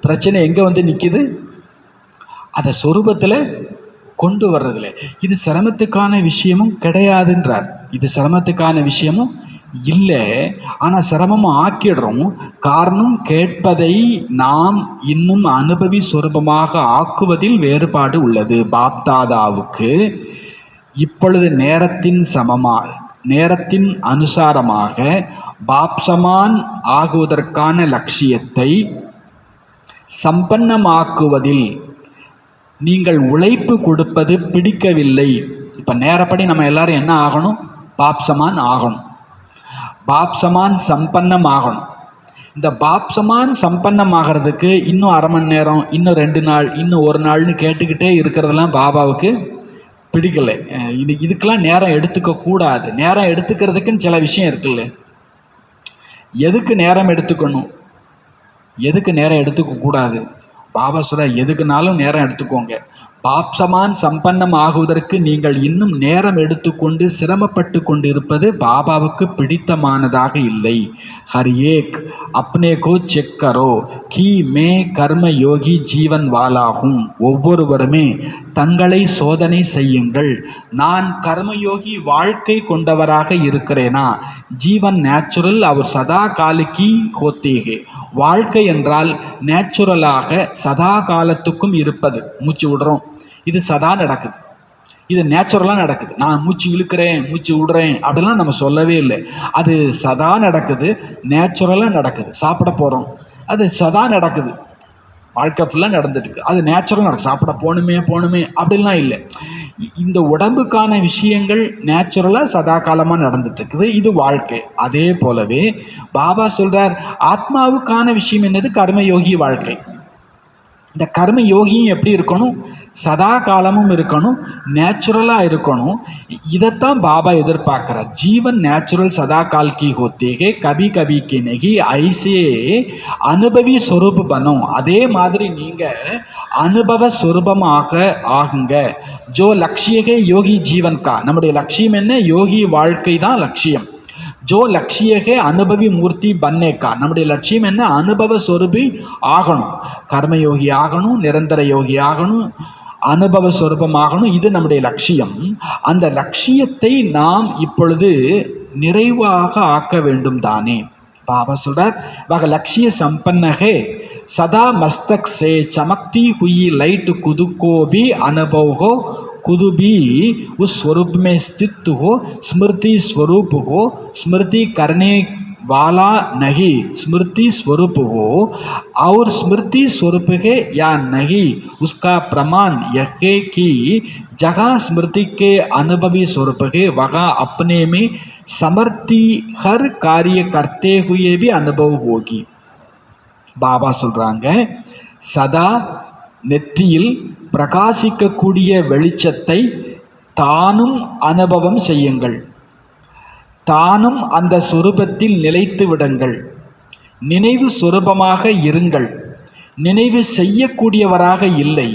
பிரச்சனை எங்கே நிற்கிது, அதை சொரூபத்தில் கொண்டு வர்றதில்ல. இது சிரமத்துக்கான விஷயமும் கிடையாதுன்றார். இது சிரமத்துக்கான விஷயமும் இல்லை, ஆனால் சிரமமாக ஆக்கிடுறோம். காரணம், கேட்பதை நாம் இன்னும் அனுபவி சொரூபமாக ஆக்குவதில் வேறுபாடு உள்ளது. பாப்தாதாவுக்கு இப்பொழுது நேரத்தின் அனுசாரமாக பாப்சமான் ஆகுவதற்கான லட்சியத்தை சம்பன்னமாக்குவதில் நீங்கள் உழைப்பு கொடுப்பது பிடிக்கவில்லை. இப்போ நேரப்படி நம்ம எல்லாரும் என்ன ஆகணும், பாப்சமான் ஆகணும், பாப்சமான் சம்பன்னம் ஆகணும். இந்த பாப்சமான் சம்பன்னமாகிறதுக்கு இன்னும் அரை மணி நேரம், இன்னும் 2 நாள், இன்னும் 1 நாள்னு கேட்டுக்கிட்டே இருக்கிறதெல்லாம் பாபாவுக்கு பிடிக்கலை. இதுக்கெல்லாம் நேரம் எடுத்துக்க கூடாது. நேரம் எடுத்துக்கிறதுக்குன்னு சில விஷயம் இருக்குல்ல. எதுக்கு நேரம் எடுத்துக்கணும், எதுக்கு நேரம் எடுத்துக்க கூடாது? பாபா சொல்ற எதுக்குனாலும் நேரம் எடுத்துக்கோங்க. பாப்சமான் சம்பன்னம் ஆகுவதற்கு நீங்கள் இன்னும் நேரம் எடுத்துக்கொண்டு சிரமப்பட்டு கொண்டு இருப்பது பாபாவுக்கு பிடித்தமானதாக இல்லை. हर एक अपने को चेक करो कि मैं कर्म யோகி ஜீவன் வாலாகும். ஒவ்வொருவருமே தங்களை சோதனை செய்யுங்கள். நான் கர்மயோகி வாழ்க்கை கொண்டவராக இருக்கிறேனா? ஜீவன் நேச்சுரல் அவர் சதா காலிக்கு ஹோத்தேகே. வாழ்க்கை என்றால் நேச்சுரலாக சதா காலத்துக்கும் இருப்பது. மூச்சு விடுறோம், இது சதா நடக்குது, இது நேச்சுரலாக நடக்குது. நான் மூச்சு இழுக்கிறேன், மூச்சு விடுறேன் அப்படிலாம் நம்ம சொல்லவே இல்லை. அது சதா நடக்குது, நேச்சுரலாக நடக்குது. சாப்பிட போகிறோம், அது சதா நடக்குது, வாழ்க்கை ஃபுல்லாக நடந்துட்டுருக்கு, அது நேச்சுரலாக நடக்குது. சாப்பிட போகணுமே அப்படிலாம் இல்லை. இந்த உடம்புக்கான விஷயங்கள் நேச்சுரலாக சதா காலமாக நடந்துட்டுருக்குது, இது வாழ்க்கை. அதே போலவே பாபா சொல்கிறார், ஆத்மாவுக்கான விஷயம் என்னது? கர்மயோகி வாழ்க்கை. இந்த கர்ம யோகியும் எப்படி இருக்கணும்? சதா காலமும் இருக்கணும், நேச்சுரலாக இருக்கணும். இதைத்தான் பாபா எதிர்பார்க்குறார். ஜீவன் நேச்சுரல் சதா கால் கி ஹோத்தேகே, கபி கபி கி நகி, ஐசே அனுபவி சொரூப பனம். அதே மாதிரி நீங்கள் அனுபவ சொரூபமாக ஆகுங்க. ஜோ லட்சியகே யோகி ஜீவன் கா. நம்முடைய லட்சியம் என்ன? யோகி வாழ்க்கை தான் லட்சியம். ஜோ லட்சியகே அனுபவி மூர்த்தி பன்னேக்கா. நம்முடைய லட்சியம் என்ன? அனுபவ சொரூபி ஆகணும். கர்மயோகி ஆகணும், நிரந்தர யோகி ஆகணும், அனுபவ சொரூபமாகணும். இது நம்முடைய லட்சியம். அந்த லட்சியத்தை நாம் இப்பொழுது நிறைவாக ஆக்க வேண்டும் தானே. பாபா சொல்றார், வக லட்சிய சம்பன்னகே सदा मस्तक से चमकती हुई लाइट खुद को भी अनुभव हो, खुद भी उस स्वरूप में स्थित हो, स्मृति स्वरूप हो, स्मृति करने वाला नहीं, स्मृति स्वरूप हो और स्मृति स्वरूप है या नहीं उसका प्रमाण यह है कि जहाँ स्मृति के अनुभवी स्वरूप है वहाँ अपने में समर्थी हर कार्य करते हुए भी अनुभव होगी. பாபா சொல்கிறாங்க, சதா நெற்றியில் பிரகாசிக்கக்கூடிய வெளிச்சத்தை தானும் அனுபவம் செய்யுங்கள், தானும் அந்த சொரூபத்தில் நிலைத்து விடுங்கள், நினைவு சொரூபமாக இருங்கள். நினைவு செய்யக்கூடியவராக இல்லை,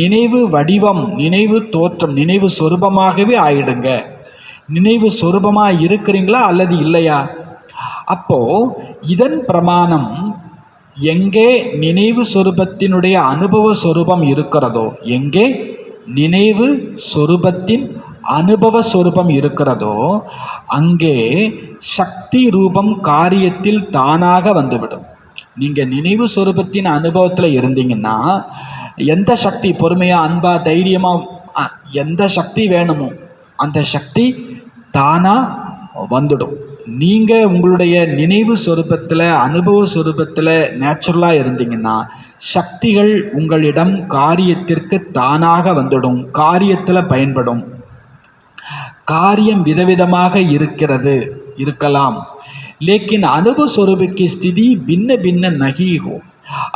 நினைவு வடிவம், நினைவு தோற்றம், நினைவு சொரூபமாகவே ஆயிடுங்க. நினைவு சொரூபமாக இருக்கிறீங்களா அல்லது இல்லையா? அப்போது இதன் பிரமாணம் எங்கே நினைவு சொரூபத்தினுடைய அனுபவ சொரூபம் இருக்கிறதோ, எங்கே நினைவு சொரூபத்தின் அனுபவ சொரூபம் இருக்கிறதோ அங்கே சக்தி ரூபம் காரியத்தில் தானாக வந்துவிடும். நீங்கள் நினைவு சொரூபத்தின் அனுபவத்தில் இருந்தீங்கன்னா எந்த சக்தி, பொறுமையாக, அன்பா, தைரியமாக, எந்த சக்தி வேணுமோ அந்த சக்தி தானாக வந்துடும். நீங்கள் உங்களுடைய நினைவு சொரூபத்தில், அனுபவ சொரூபத்தில் நேச்சுரலாக இருந்தீங்கன்னா சக்திகள் உங்களிடம் காரியத்திற்கு தானாக வந்துடும், காரியத்தில் பயன்படும். காரியம் விதவிதமாக இருக்கலாம், லேக்கின் அனுபவ சொரூபக்கு ஸ்திதி பின்ன பின்ன நகி ஹோ.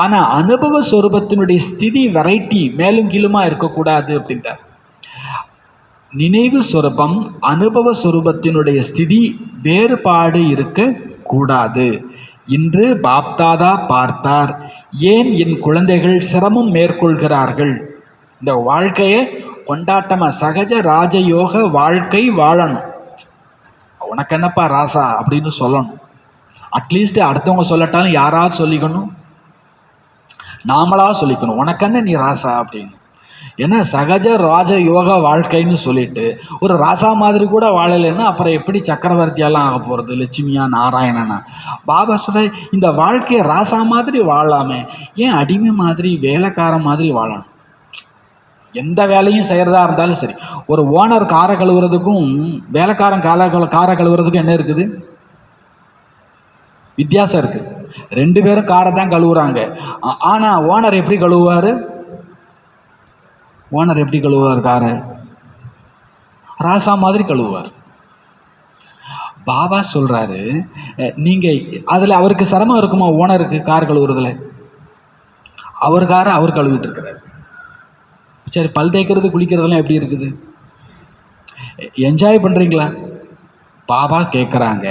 ஆனால் அனுபவ சொரூபத்தினுடைய ஸ்திதி வெரைட்டி மேலும் கீழுமாக இருக்கக்கூடாது அப்படின்றார். நினைவு சொரூபம், அனுபவ சொரூபத்தினுடைய ஸ்திதி வேறுபாடு இருக்கக்கூடாது. இன்று பாப்தாதா பார்த்தார், ஏன் என் குழந்தைகள் சிரமம் மேற்கொள்கிறார்கள்? இந்த வாழ்க்கையை கொண்டாட்டமாக சகஜ ராஜயோக வாழ்க்கை வாழணும். உனக்கு என்னப்பா ராசா அப்படின்னு சொல்லணும். அட்லீஸ்ட் அடுத்தவங்க சொல்லட்டாலும் யாராவது சொல்லிக்கணும், நாமளாக சொல்லிக்கணும், உனக்கென்ன நீ ராசா அப்படின்னு. ஏன்னா சகஜ ராஜ யோகா வாழ்க்கைன்னு சொல்லிட்டு ஒரு ராசா மாதிரி கூட வாழலைன்னா அப்புறம் எப்படி சக்கரவர்த்தியெல்லாம் ஆக போகிறது, லட்சுமியா நாராயணனா? பாபா சொல்ல, இந்த வாழ்க்கையை ராசா மாதிரி வாழலாமே, ஏன் அடிமை மாதிரி வேலைக்கார மாதிரி வாழணும்? எந்த வேலையும் செய்கிறதா இருந்தாலும் சரி, ஒரு ஓனர் காரை கழுவுறதுக்கும் வேலைக்காரன் காரை கழுவுறதுக்கும் என்ன இருக்குது? வித்தியாசம் இருக்குது. 2 பேரும் காரை தான் கழுவுறாங்க. ஆனால் ஓனர் எப்படி கழுவுவார்? ஓனர் எப்படி கழுவுவார் காரை? ராசா மாதிரி கழுவுவார். பாபா சொல்கிறாரு, நீங்கள் அதில் அவருக்கு சிரமம் இருக்குமா? ஓனருக்கு கார் கழுவுறதுல அவர் காரை அவர் கழுவிட்டு இருக்கிறார். சரி, பல் தேய்க்கிறது குளிக்கிறதெல்லாம் எப்படி இருக்குது? என்ஜாய் பண்ணுறீங்களா? பாபா கேட்குறாங்க,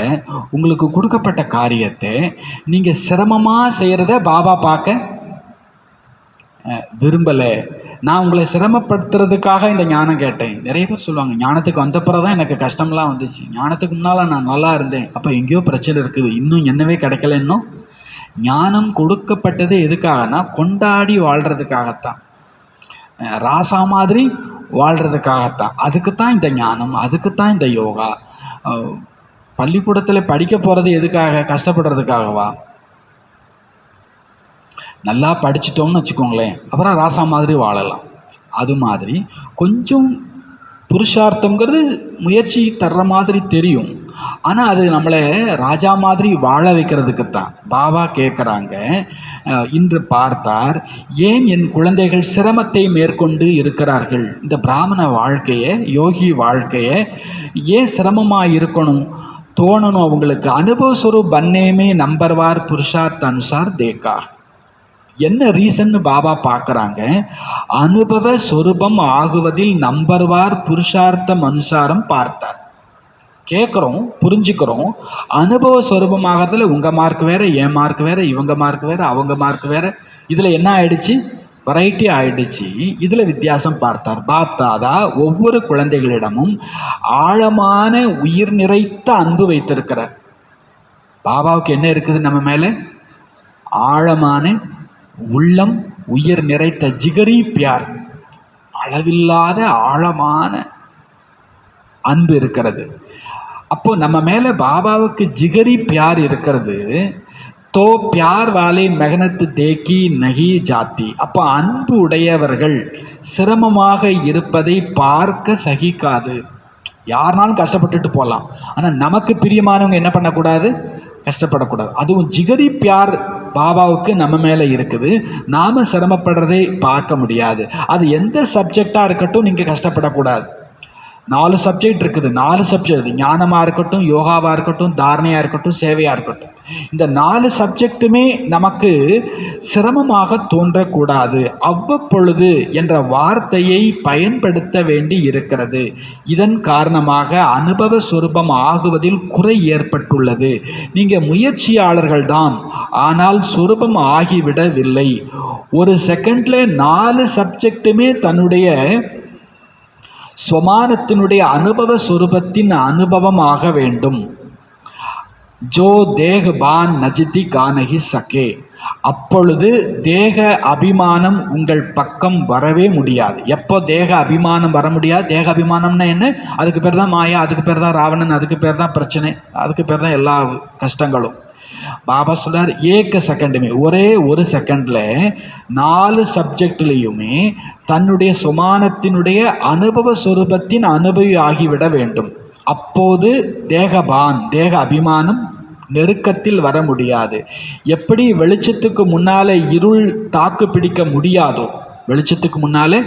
உங்களுக்கு கொடுக்கப்பட்ட காரியத்தை நீங்கள் சிரமமாக செய்கிறத பாபா பார்க்க விரும்பலை. நான் உங்களை சிரமப்படுத்துறதுக்காக இந்த ஞானம் கேட்டேன். நிறைய பேர் சொல்லுவாங்க, ஞானத்துக்கு வந்தப்புறம் தான் எனக்கு கஷ்டம்லாம் வந்துச்சு, ஞானத்துக்கு முன்னால் நான் நல்லா இருந்தேன், அப்போ எங்கேயோ பிரச்சனை இருக்குது, இன்னும் என்னவே கிடைக்கல. இன்னும் ஞானம் கொடுக்கப்பட்டது எதுக்காகனா கொண்டாடி வாழ்கிறதுக்காகத்தான், ராசா மாதிரி வாழ்கிறதுக்காகத்தான். அதுக்குத்தான் இந்த ஞானம், அதுக்குத்தான் இந்த யோகா. பள்ளிக்கூடத்தில் படிக்க போகிறது எதுக்காக? கஷ்டப்படுறதுக்காகவா? நல்லா படிச்சிட்டோம்னு வச்சுக்கோங்களேன், அப்புறம் ராசா மாதிரி வாழலாம். அது மாதிரி கொஞ்சம் புருஷார்த்தங்கிறது முயற்சி தர்ற மாதிரி தெரியும், ஆனால் அது நம்மளை ராஜா மாதிரி வாழ வைக்கிறதுக்குத்தான். பாபா கேட்குறாங்க, இன்று பார்த்தார், ஏன் என் குழந்தைகள் சிரமத்தை மேற்கொண்டு இருக்கிறார்கள்? இந்த பிராமண வாழ்க்கையை, யோகி வாழ்க்கையை ஏன் சிரமமாக இருக்கணும் தோணணும் அவங்களுக்கு? அனுபவஸ்வரூப் பன்னேமே நம்பர்வார் புருஷார்த்த அனுசார் தேக்கா. என்ன ரீசன்னு பாபா பார்க்குறாங்க, அனுபவ சொரூபம் ஆகுவதில் நம்பர்வார் புருஷார்த்தம் அனுசாரம் பார்த்தார். கேட்குறோம், புரிஞ்சுக்கிறோம். அனுபவ சொரூபமாகறதுல உங்கள் மார்க் வேறு, என் மார்க் வேறு, இவங்க மார்க் வேறு, அவங்க மார்க் வேறு, இதில் என்ன ஆயிடுச்சு? வெரைட்டி ஆயிடுச்சு. இதில் வித்தியாசம் பார்த்தார். பார்த்தாதா ஒவ்வொரு குழந்தைகளிடமும் ஆழமான உயிர் நிறைத்த அன்பு வைத்திருக்கிறார். பாபாவுக்கு என்ன இருக்குது நம்ம மேலே? ஆழமான உள்ளம், உயிர் நிறைத்த ஜிகரி பியார், அளவில்லாத ஆழமான அன்பு இருக்கிறது. அப்போ நம்ம மேலே பாபாவுக்கு ஜிகரி பியார் இருக்கிறது. தோ பியார் வாலே மெகனத்து தேக்கி நகி ஜாத்தி. அப்போ அன்பு உடையவர்கள் சிரமமாக இருப்பதை பார்க்க சகிக்காது. யாருனாலும் கஷ்டப்பட்டுட்டு போகலாம், ஆனால் நமக்கு பிரியமானவங்க என்ன பண்ணக்கூடாது? கஷ்டப்படக்கூடாது. அதுவும் ஜிகரி பியார் பாபாவுக்கு நம்ம மேலே இருக்குது. நாம் சிரமப்படுறதை பார்க்க முடியாது. அது எந்த சப்ஜெக்டாக இருக்கட்டும், நீங்கள் கஷ்டப்படக்கூடாது. 4 சப்ஜெக்ட் இருக்குது. 4 சப்ஜெக்ட், ஞானமாக இருக்கட்டும், யோகாவாக இருக்கட்டும், தாரணையாக இருக்கட்டும், சேவையாக இருக்கட்டும், இந்த 4 சப்ஜெக்ட்டுமே நமக்கு சிரமமாக தோன்றக்கூடாது. அவ்வப்பொழுது என்ற வார்த்தையை பயன்படுத்த வேண்டி இருக்கிறது. இதன் காரணமாக அனுபவ சொரூபம் ஆகுவதில் குறை ஏற்பட்டுள்ளது. நீங்கள் முயற்சியாளர்கள் தான், ஆனால் சொரூபம் ஆகிவிடவில்லை. ஒரு செகண்டில் 4 சப்ஜெக்ட்டுமே தன்னுடைய ஸ்வமானத்தினுடைய அனுபவ சொரூபத்தின் அனுபவம் ஆக வேண்டும். ஜோ தேகபான் நஜிதி கானகி சகே. அப்பொழுது தேக அபிமானம் உங்கள் பக்கம் வரவே முடியாது. எப்போ தேக அபிமானம் வர முடியாது? தேக அபிமானம்னா என்ன? அதுக்கு பேர் தான் மாயா, அதுக்கு பேர் தான் ராவணன், அதுக்கு பேர் தான் பிரச்சனை, அதுக்கு பேர் தான் எல்லா கஷ்டங்களும். பாபா சொல்றார், ஏக செகண்டுமே, ஒரே ஒரு செகண்டில் 4 சப்ஜெக்ட்லேயுமே தன்னுடைய சுமானத்தினுடைய அனுபவ சொரூபத்தின் அனுபவி ஆகிவிட வேண்டும். அப்போது தேகபான், தேக அபிமானம் நெருக்கத்தில் வர முடியாது. எப்படி வெளிச்சத்துக்கு முன்னாலே இருள் தாக்கு பிடிக்க முடியாதோ, வெளிச்சத்துக்கு முன்னாலே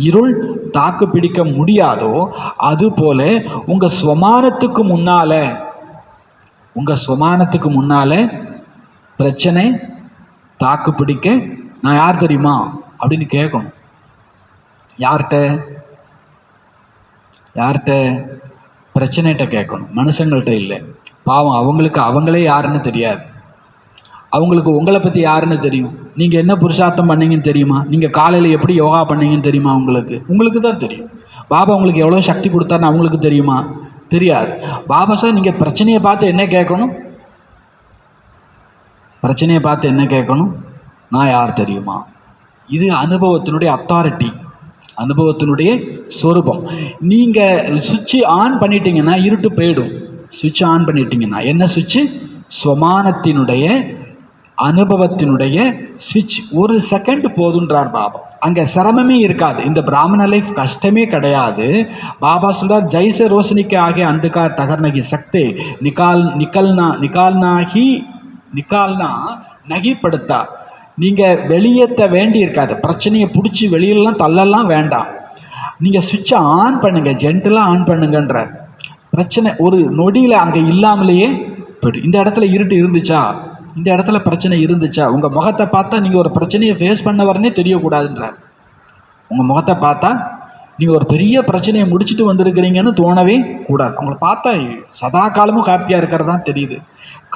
இருள் தாக்கு பிடிக்க முடியாதோ, அதுபோல உங்கள் ஸ்வமானத்துக்கு முன்னால பிரச்சனை தாக்கு பிடிக்க நான் யார் தெரியுமா அப்படின்னு கேட்கணும். யார்கிட்ட? பிரச்சனைகிட்ட கேட்கணும், மனுஷங்கள்கிட்ட இல்லை. பாவம், அவங்களுக்கு அவங்களே யாருன்னு தெரியாது. அவங்களுக்கு உங்களை பற்றி யாருன்னு தெரியும்? நீங்கள் என்ன புருஷார்த்தம் பண்ணீங்கன்னு தெரியுமா? நீங்கள் காலையில் எப்படி யோகா பண்ணீங்கன்னு தெரியுமா? உங்களுக்கு தான் தெரியும். பாபா உங்களுக்கு எவ்வளோ சக்தி கொடுத்தாருன்னு அவங்களுக்கு தெரியுமா? தெரியாது. பாபா சார், நீங்கள் பிரச்சனையை பார்த்து என்ன கேட்கணும்? பிரச்சனையை பார்த்து என்ன கேட்கணும்? நான் யார் தெரியுமா? இது அனுபவத்தினுடைய அத்தாரிட்டி, அனுபவத்தினுடைய சொரூபம். நீங்கள் சுவிட்சு ஆன் பண்ணிட்டீங்கன்னா இருட்டு போயிடும். சுவிட்ச் ஆன் பண்ணிட்டீங்கன்னா என்ன சுவிட்சு? ஸ்வமானத்தினுடைய அனுபவத்தினுடைய சுவிட்ச். ஒரு செகண்ட் போதுன்றார் பாபா. அங்கே சிரமமே இருக்காது. இந்த பிராமண லைஃப் கஷ்டமே கிடையாது. பாபா சொல்றார், ஜெய்ச ரோஷனிக்கு ஆகிய அந்துக்கார் தகர்னகி சக்தே நிக்கால்னா நகிப்படுத்தா. நீங்கள் வெளியேற்ற வேண்டி இருக்காது. பிரச்சனையை பிடிச்சி வெளியிலலாம் தள்ளலாம் வேண்டாம். நீங்கள் சுவிட்சை ஆன் பண்ணுங்கள், ஜென்டலாக ஆன் பண்ணுங்கன்றார். பிரச்சனை ஒரு நொடியில் அங்கே இல்லாமலேயே போய்டும். இந்த இடத்துல இருட்டு இருந்துச்சா, இந்த இடத்துல பிரச்சனை இருந்துச்சா, உங்கள் முகத்தை பார்த்தா நீங்கள் ஒரு பிரச்சனையை ஃபேஸ் பண்ண வரனே தெரியக்கூடாதுன்றார். உங்கள் முகத்தை பார்த்தா நீங்கள் ஒரு பெரிய பிரச்சனையை முடிச்சுட்டு வந்திருக்கிறீங்கன்னு தோணவே கூடாது. அவங்கள பார்த்தா சதா காலமும் ஹாப்பியாக இருக்கிறது தான் தெரியுது.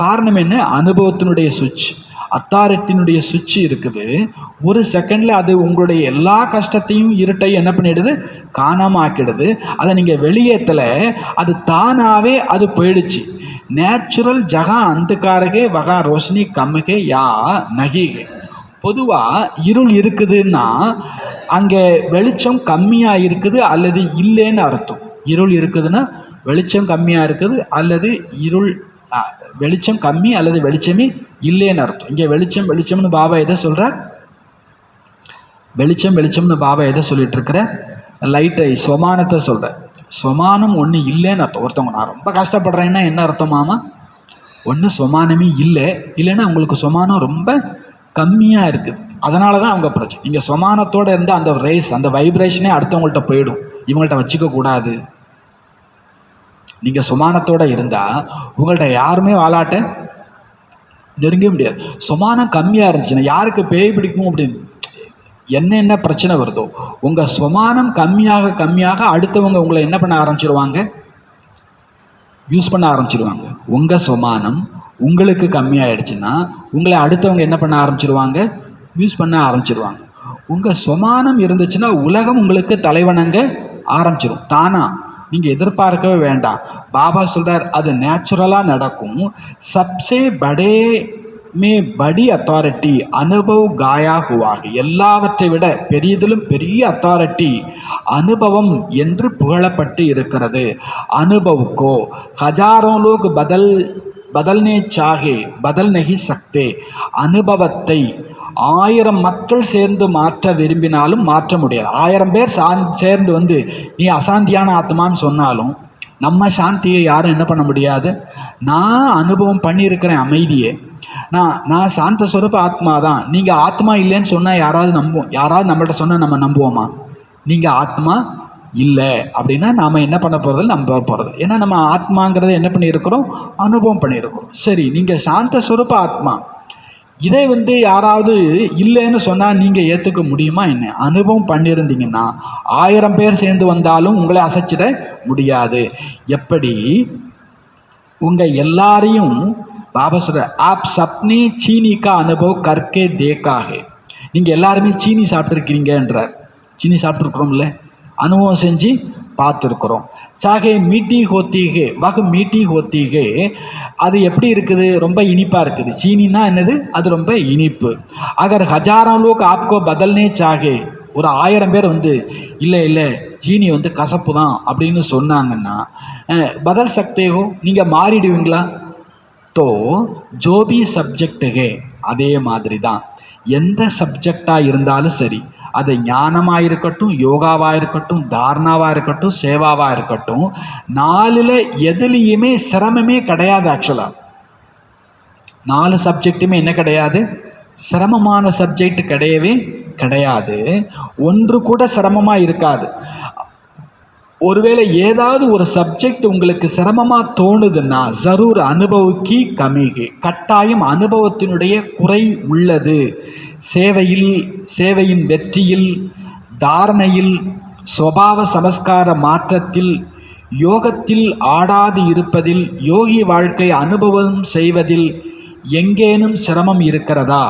காரணம் என்ன? அனுபவத்தினுடைய சுவிட்ச், அத்தாரிட்டினுடைய சுவிட்ச் இருக்குது. ஒரு செகண்டில் அது உங்களுடைய எல்லா கஷ்டத்தையும் இருட்டையும் என்ன பண்ணிடுது, காணாமல் ஆக்கிடுது. அதை நீங்கள் வெளியேற்றலை, அது தானாகவே அது போயிடுச்சு. நேச்சுரல் ஜகா அந்தக்காரகே வகா ரோஷினி கம்முகே யா நகிகே. பொதுவாக இருள் இருக்குதுன்னா அங்கே வெளிச்சம் கம்மியாக இருக்குது அல்லது இல்லைன்னு அர்த்தம். இருள் இருக்குதுன்னா வெளிச்சம் கம்மியாக இருக்குது அல்லது வெளிச்சம் கம்மி அல்லது வெளிச்சமே இல்லைன்னு அர்த்தம். இங்கே வெளிச்சம்னு பாபா எதை சொல்கிறார்? வெளிச்சம்னு பாபா எதை சொல்லிட்டு இருக்கிற? லைட்டை சொமானத்தை சொல்கிறார். சொமானம் ஒன்று இல்லைன்னு அர்த்தம். ஒருத்தவங்க நான் ரொம்ப கஷ்டப்படுறேன்னா என்ன அர்த்தமாமா? ஒன்று சொமானமே இல்லைன்னா உங்களுக்கு சொமானம் ரொம்ப கம்மியாக இருக்குது, அதனால தான் அவங்க பிரச்சனை. நீங்கள் சொமானத்தோடு இருந்து அந்த ரேஸ், அந்த வைப்ரேஷனே அடுத்தவங்கள்ட்ட போயிடும். இவங்கள்ட்ட வச்சுக்க கூடாது. நீங்கள் சுமானத்தோடு இருந்தால் உங்கள்கிட்ட யாருமே வாலாட்ட நெருங்க முடியாது. சுமானம் கம்மியாக இருந்துச்சுன்னா யாருக்கு பேய் பிடிக்கும் அப்படின்னு என்ன பிரச்சனை வருதோ, உங்கள் சுமானம் கம்மியாக அடுத்தவங்க உங்களை என்ன பண்ண ஆரம்பிச்சிருவாங்க? யூஸ் பண்ண ஆரம்பிச்சிருவாங்க. உங்கள் சுமானம் உங்களுக்கு கம்மியாயிடுச்சுன்னா உங்களை அடுத்தவங்க என்ன பண்ண ஆரம்பிச்சிருவாங்க? யூஸ் பண்ண ஆரம்பிச்சிருவாங்க. உங்கள் சுமானம் இருந்துச்சுன்னா உலகம் உங்களுக்கு தலைவணங்க ஆரம்பிச்சிடும் தானா. நீங்கள் எதிர்பார்க்கவே வேண்டாம். பாபா சொல்கிறார் அது நேச்சுரலாக நடக்கும். சப்சே படே மே படி அத்தாரிட்டி அனுபவ் காயா ஹுவாக. எல்லாவற்றை விட பெரியதிலும் பெரிய அத்தாரிட்டி அனுபவம் என்று புகழப்பட்டு இருக்கிறது. அனுபவுக்கோ ஹஜாரோ லோக் பதல்னே சாகே பதல் நகி சக்தே. அனுபவத்தை 1000 மக்கள் சேர்ந்து மாற்ற விரும்பினாலும் மாற்ற முடியாது. 1000 பேர் சேர்ந்து வந்து நீ அசாந்தியான ஆத்மான்னு சொன்னாலும் நம்ம சாந்தியை யாரும் என்ன பண்ண முடியாது. நான் அனுபவம் பண்ணியிருக்கிறேன் அமைதியை. நான் சாந்த ஸ்வரூப ஆத்மா தான். நீங்கள் ஆத்மா இல்லைன்னு சொன்னால் யாராவது நம்மள்ட்ட சொன்னால் நம்ம நம்புவோமா? நீங்கள் ஆத்மா இல்லை அப்படின்னா நாம் என்ன பண்ண போகிறது? நம்ப போகிறது. ஏன்னா நம்ம ஆத்மாங்கிறத என்ன பண்ணியிருக்கிறோம்? அனுபவம் பண்ணியிருக்கிறோம். சரி, நீங்கள் சாந்த ஸ்வரூப ஆத்மா, இதை யாராவது இல்லைன்னு சொன்னால் நீங்கள் ஏற்றுக்க முடியுமா என்ன? அனுபவம் பண்ணியிருந்தீங்கன்னா 1000 பேர் சேர்ந்து வந்தாலும் உங்களை அசைச்சிட முடியாது. எப்படி உங்கள் எல்லாரையும் பாபா சொல்ற ஆப் சப்னே சீனி கா அனுபவம் கற்கே தேக்காகே. நீங்கள் எல்லாருமே சீனி சாப்பிட்ருக்கிறீங்கன்றார். சீனி சாப்பிட்ருக்குறோம்ல, அனுபவம் செஞ்சு பார்த்துருக்குறோம். சாகே மீட்டி ஹோத்திகே வகு மீட்டி ஹோத்திகே. அது எப்படி இருக்குது? ரொம்ப இனிப்பாக இருக்குது. சீனின்னா என்னது? அது ரொம்ப இனிப்பு. அகர் ஹஜாரம் லோக் ஆப்கோ பதல்னே சாகே. ஒரு 1000 பேர் இல்லை சீனி கசப்பு தான் அப்படின்னு சொன்னாங்கன்னா பதல் சக்தேகோ, நீங்கள் மாறிடுவீங்களா? தோ ஜோபி சப்ஜெக்டுகே. அதே மாதிரி தான் எந்த சப்ஜெக்டாக இருந்தாலும் சரி, அது ஞானமாக இருக்கட்டும், யோகாவாக இருக்கட்டும், தாரணாவாக இருக்கட்டும், சேவாவாக இருக்கட்டும், 4ல் எதுலேயுமே சிரமமே கிடையாது. ஆக்சுவலாக 4 சப்ஜெக்ட்டுமே என்ன கிடையாது? சிரமமான சப்ஜெக்ட் கிடையவே கிடையாது. ஒன்று கூட சிரமமாக இருக்காது. ஒருவேளை ஏதாவது ஒரு சப்ஜெக்ட் உங்களுக்கு சிரமமாக தோணுதுன்னா ஜரூர் அனுபவிக்கி கமிகி. கட்டாயம் அனுபவத்தினுடைய குறை உள்ளது. சேவையின் வெற்றியில், தாரணையில், சுபாவ சமஸ்கார மாற்றத்தில், யோகத்தில் ஆடாது இருப்பதில், யோகி வாழ்க்கை அனுபவம் செய்வதில் எங்கேனும் சிரமம் இருக்கிறதா?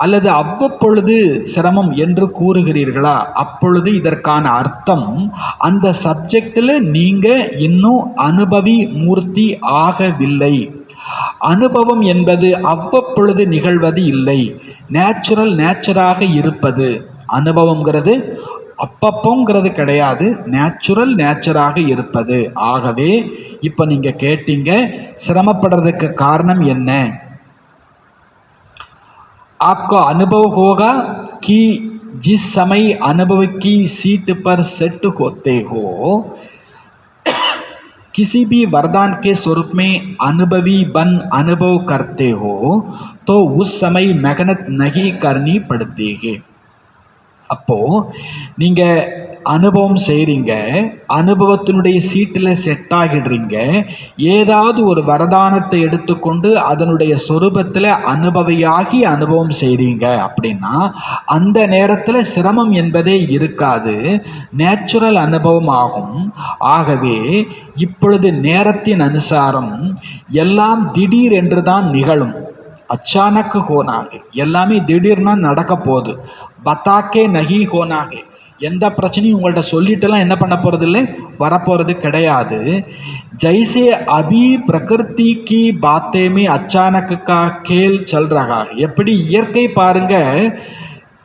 அல்லது அவ்வப்பொழுது சிரமம் என்று கூறுகிறீர்களா? அப்பொழுது இதற்கான அர்த்தம் அந்த சப்ஜெக்டில் நீங்கள் இன்னும் அனுபவி மூர்த்தி ஆகவில்லை. அனுபவம் என்பது அவ்வப்பொழுது நிகழ்வது இல்லை, நேச்சுராக இருப்பது. அனுபவங்கிறது அப்பப்போங்கிறது கிடையாது, நேச்சுராக இருப்பது. ஆகவே இப்போ நீங்கள் கேட்டீங்க சிரமப்படுறதுக்கு காரணம் என்ன? आपको अनुभव होगा कि जिस समय अनुभव की सीट पर सेट होते हो, किसी भी वरदान के स्वरूप में अनुभवी बन अनुभव करते हो, तो उस समय मेहनत नहीं करनी पड़ती है. அப்போ நீங்க அனுபவம் செய்றீங்க, அனுபவத்தினுடைய சீட்டில் செட் ஆகிடுறீங்க. ஏதாவது ஒரு வரதானத்தை எடுத்துக்கொண்டு அதனுடைய சொரூபத்தில் அனுபவியாகி அனுபவம் செய்றீங்க அப்படின்னா அந்த நேரத்தில் சிரமம் என்பதே இருக்காது, நேச்சுரல் அனுபவம் ஆகும். ஆகவே இப்பொழுது நேரத்தின் அனுசாரம் எல்லாம் திடீர் என்று தான் நிகழும். அச்சானக்கு ஹோனாக எல்லாமே திடீர்னா நடக்க போகுது. பத்தாக்கே நகி ஹோனாக எந்த பிரச்சனையும் உங்கள்கிட்ட சொல்லிட்டுலாம் என்ன பண்ண போகிறது இல்லை, வரப்போகிறது கிடையாது. ஜெய்சே அபி பிரகிருதி கி பாத்தேமே அச்சானக்கா கேல் செல் ரகா, எப்படி இயற்கை பாருங்க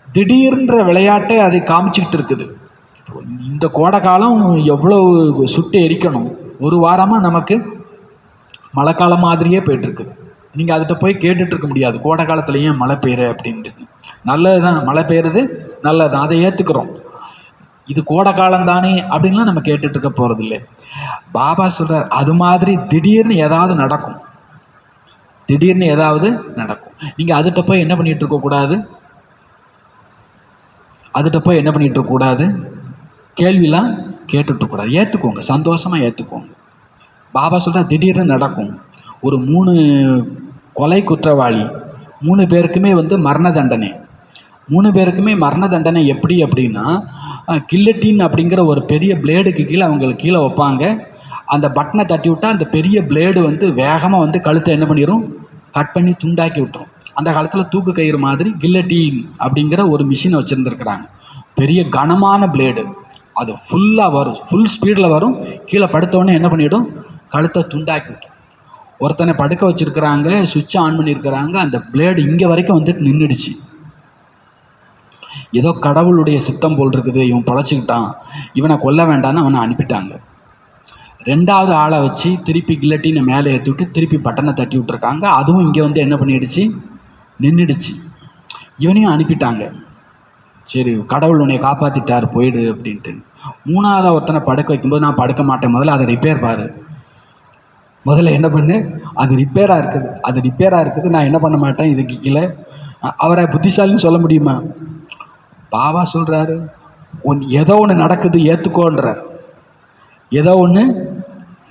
திடீர்ன்ற விளையாட்டை அதை காமிச்சிக்கிட்டு இருக்குது. இந்த கோடை காலம் எவ்வளவு சுட்டு எரிக்கணும், ஒரு வாரமாக நமக்கு மழை காலம் மாதிரியே போயிட்டுருக்குது. நீங்கள் அதுகிட்ட போய் கேட்டுட்டு இருக்க முடியாது கோடை காலத்தில் ஏன் மழை பெய்யுற அப்படின்ட்டு. நல்லது தான், மழை பெய்யுறது நல்லது தான், அதை ஏற்றுக்கிறோம். இது கோடை காலம் தானே அப்படின்லாம் நம்ம கேட்டுட்டு இருக்க போகிறதில்லை. பாபா சொல்கிறார் அது மாதிரி திடீர்னு ஏதாவது நடக்கும், திடீர்னு ஏதாவது நடக்கும். நீங்கள் அதுகிட்ட போய் என்ன பண்ணிகிட்டு இருக்கக்கூடாது, அதுகிட்ட போய் என்ன பண்ணிகிட்டு இருக்கக்கூடாது, கேள்விலாம் கேட்டுட்ருக்கூடாது. ஏற்றுக்கோங்க, சந்தோஷமாக ஏற்றுக்கோங்க. பாபா சொல்கிறார் திடீர்னு நடக்கும். ஒரு 3 கொலை குற்றவாளி 3 பேருக்குமே மரண தண்டனை. 3 பேருக்குமே மரண தண்டனை எப்படி அப்படின்னா, கில்லட்டின் அப்படிங்கிற ஒரு பெரிய பிளேடுக்கு கீழே அவங்களுக்கு கீழே வைப்பாங்க. அந்த பட்டனை தட்டி விட்டால் அந்த பெரிய பிளேடு வேகமாக கழுத்தை என்ன பண்ணிடும், கட் பண்ணி துண்டாக்கி விட்டுரும். அந்த காலத்தில் தூக்கு கயிறு மாதிரி கில்லட்டின் அப்படிங்கிற ஒரு மிஷினை வச்சுருந்துருக்குறாங்க. பெரிய கனமான பிளேடு, அது ஃபுல்லாக வரும், ஃபுல் ஸ்பீடில் வரும். கீழே படுத்தவொடனே என்ன பண்ணிவிடும், கழுத்தை துண்டாக்கி விட்டுரும். ஒருத்தனை படுக்க வச்சுருக்கிறாங்க, சுவிட்சை ஆன் பண்ணியிருக்கிறாங்க, அந்த பிளேடு இங்கே வரைக்கும் நின்றுடுச்சு. ஏதோ கடவுளுடைய சித்தம் போல் இருக்குது, இவன் பழச்சிக்கிட்டான், இவனை கொல்ல வேண்டான்னு அவனை அனுப்பிட்டாங்க. 2வது ஆளை வச்சு திருப்பி கில்லட்டினை மேலே ஏற்றி விட்டு திருப்பி பட்டனை தட்டி விட்டுருக்காங்க. அதுவும் இங்கே என்ன பண்ணிடுச்சு, நின்றுடுச்சு. இவனையும் அனுப்பிட்டாங்க. சரி கடவுள் உன்னை காப்பாற்றிட்டார் போயிடு அப்படின்ட்டு. 3வது ஒருத்தனை படுக்க வைக்கும்போது நான் படுக்க மாட்டேன், முதல்ல அதை ரிப்பேர் பாரு, முதல்ல என்ன பண்ணு, அது ரிப்பேராக இருக்குது, நான் என்ன பண்ண மாட்டேன் இதுக்கு கீழே. அவரை புத்திசாலின்னு சொல்ல முடியுமா? பாபா சொல்கிறாரு ஏதோ ஒன்று நடக்குது ஏற்றுக்கோன்ற, ஏதோ ஒன்று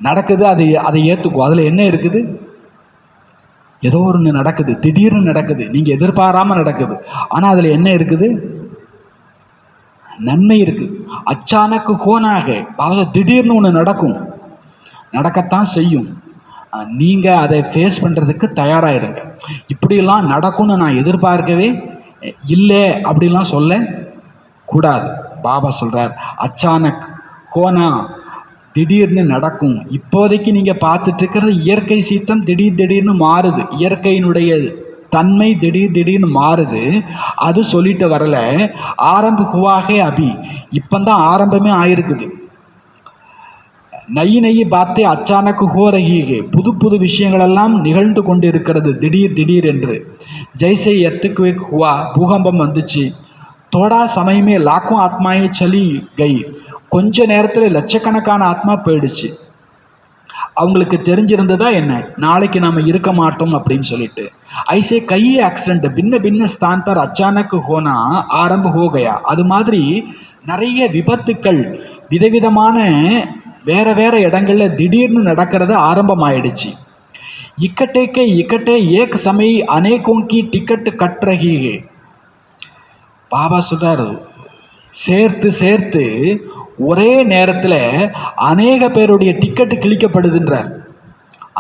நடக்குது அதை ஏற்றுக்கோ. அதில் என்ன இருக்குது, ஏதோ ஒன்று நடக்குது, திடீர்னு நடக்குது, நீங்கள் எதிர்பாராமல் நடக்குது. ஆனால் அதில் என்ன இருக்குது, நன்மை இருக்குது. அச்சானக்கு கோனாக திடீர்னு ஒன்று நடக்கும், நடக்கத்தான் செய்யும். நீங்கள் அதை ஃபேஸ் பண்ணுறதுக்கு தயாராகிருங்க. இப்படிலாம் நடக்கும்னு நான் எதிர்பார்க்கவே இல்லை அப்படிலாம் சொல்ல கூடாது. பாபா சொல்கிறார் அச்சானக் கோனா, திடீர்னு நடக்கும். இப்போதைக்கு நீங்கள் பார்த்துட்ருக்கிறது இயற்கை சீற்றம் திடீர்னு மாறுது, இயற்கையினுடைய தன்மை திடீர்னு மாறுது. அது சொல்லிட்டு வரல, ஆரம்ப ஹுவாகே அபி, இப்போதான் ஆரம்பமே ஆயிருக்குது. நெய் பாத்தே அச்சானக்கு ஹோரஹீகே, புது விஷயங்களெல்லாம் நிகழ்ந்து கொண்டு இருக்கிறது திடீர் என்று. ஜெய்சே எர்த்துக்குவேக் ஹுவா, பூகம்பம் வந்துச்சு. தோடா சமயமே லாக்கும் ஆத்மாயே சலி கை, கொஞ்ச நேரத்தில் லட்சக்கணக்கான ஆத்மா போயிடுச்சு. அவங்களுக்கு தெரிஞ்சிருந்ததா என்ன, நாளைக்கு நாம் இருக்க மாட்டோம் அப்படின்னு சொல்லிட்டு. ஐசே கையே ஆக்சிடென்ட் பின்ன ஸ்தான் பர் அச்சானக்கு ஹோனா ஆரம்ப ஹோகையா, அது மாதிரி நிறைய விபத்துக்கள் விதவிதமான வேற இடங்களில் திடீர்னு நடக்கிறது ஆரம்பமாயிடுச்சு. இக்கட்டே ஏக் சமய அநேகோங்கி டிக்கெட்டு கட் ரஹி ஹே. பாபா சொல்றாரு சேர்த்து ஒரே நேரத்தில் அநேக பேருடைய டிக்கெட்டு கிழிக்கப்படுதுன்றார்.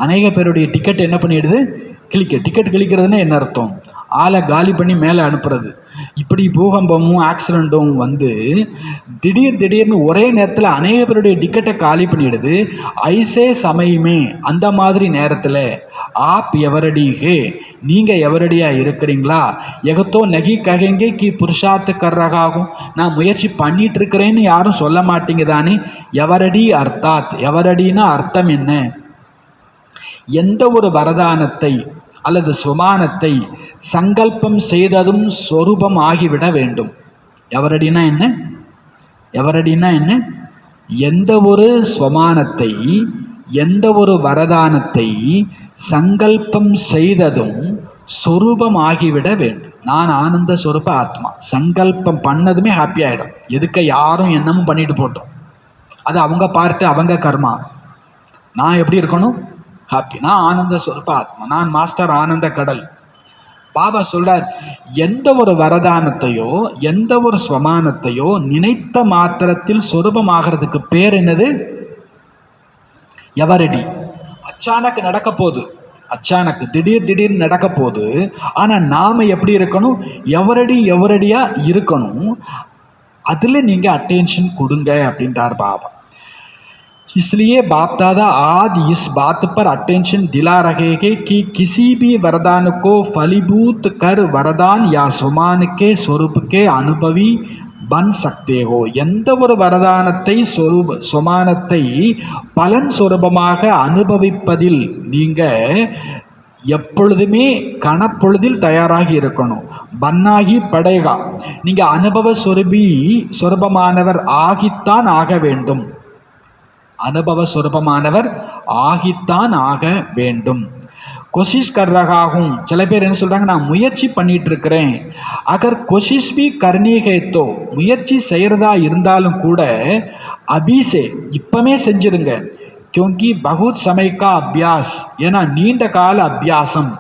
அநேக பேருடைய டிக்கெட் என்ன பண்ணிடுது, டிக்கெட் கிழிக்கிறதுன்னா என்ன அர்த்தம், ஆளை காலி பண்ணி மேலே அனுப்புறது. இப்படி பூகம்பமும் ஆக்சிடெண்ட்டும் திடீர்னு ஒரே நேரத்தில் அநேக பேருடைய டிக்கெட்டை காலி பண்ணிடுது. ஐசே சமயமே, அந்த மாதிரி நேரத்தில் ஆப் எவரடிகே, நீங்கள் எவரடியாக இருக்கிறீங்களா, எகத்தோ நகி ககெங்கே கி புருஷார்த்த கர்றகாகும், நான் முயற்சி பண்ணிட்டு இருக்கிறேன்னு யாரும் சொல்ல மாட்டீங்க தானே. எவரடி அர்த்தாத், எவரடினா அர்த்தம் என்ன, எந்த ஒரு வரதானத்தை அல்லது சுமானத்தை சங்கல்பம் செய்ததும் சொரூபம் ஆகிவிட வேண்டும். எவரடினா என்ன, எந்த ஒரு ஸ்வமானத்தை எந்த ஒரு வரதானத்தை சங்கல்பம் செய்ததும் சொரூபம் ஆகிவிட வேண்டும். நான் ஆனந்த ஸ்வரூப ஆத்மா. சங்கல்பம் பண்ணதுமே ஹாப்பி ஆகிடும். எதுக்க யாரும் என்னமும் பண்ணிட்டு போட்டோம், அது அவங்க பார்ட்டு, அவங்க கர்மா. நான் எப்படி இருக்கணும்? ஹாப்பி. நான் ஆனந்த ஸ்வரூப ஆத்மா, நான் மாஸ்டர் ஆனந்த கடல். பாபா சொல்றார், எந்த ஒரு வரதானத்தையோ எந்த ஒரு ஸ்வமானத்தையோ நினைத்த மாத்திரத்தில் சொரூபமாகிறதுக்கு பேர் என்னது? எவரடி. அச்சானக்கு நடக்க போகுது, அச்சானக்கு திடீர்னு நடக்க போகுது. ஆனால் நாம் எப்படி இருக்கணும்? எவரடியா இருக்கணும். அதில் நீங்கள் அட்டென்ஷன் கொடுங்க அப்படின்றார் பாபா. इसलिए बाप दादा आज इस बात पर अटेंशन दिला रहे हैं कि किसी भी वरदान को फलीभूत कर वरदान या सुमान के स्वरूप के अनुभवी बन सकते हो. எந்த ஒரு வரதானத்தை சுமானத்தை பலன் சொரூபமாக அனுபவிப்பதில் நீங்கள் எப்பொழுதுமே கணப்பொழுதில் தயாராகி இருக்கணும். பன்னாகி படைகா, நீங்கள் அனுபவ சொரூபமானவர் ஆகித்தான் ஆக வேண்டும். அனுபவ சொரூபமானவர் ஆகித்தான் ஆக வேண்டும். कोशिश कर रहा हूँ. சில பேர் என்ன சொல்கிறாங்க, நான் முயற்சி பண்ணிட்டு இருக்கிறேன். அகர் कोशिश भी करनी है तो, முயற்சி செய்கிறதா இருந்தாலும் கூட அபிசே இப்பமே செஞ்சிருங்க. क्योंकि बहुत समय का अभ्यास, ஏன்னா நீண்ட கால அபியாசம்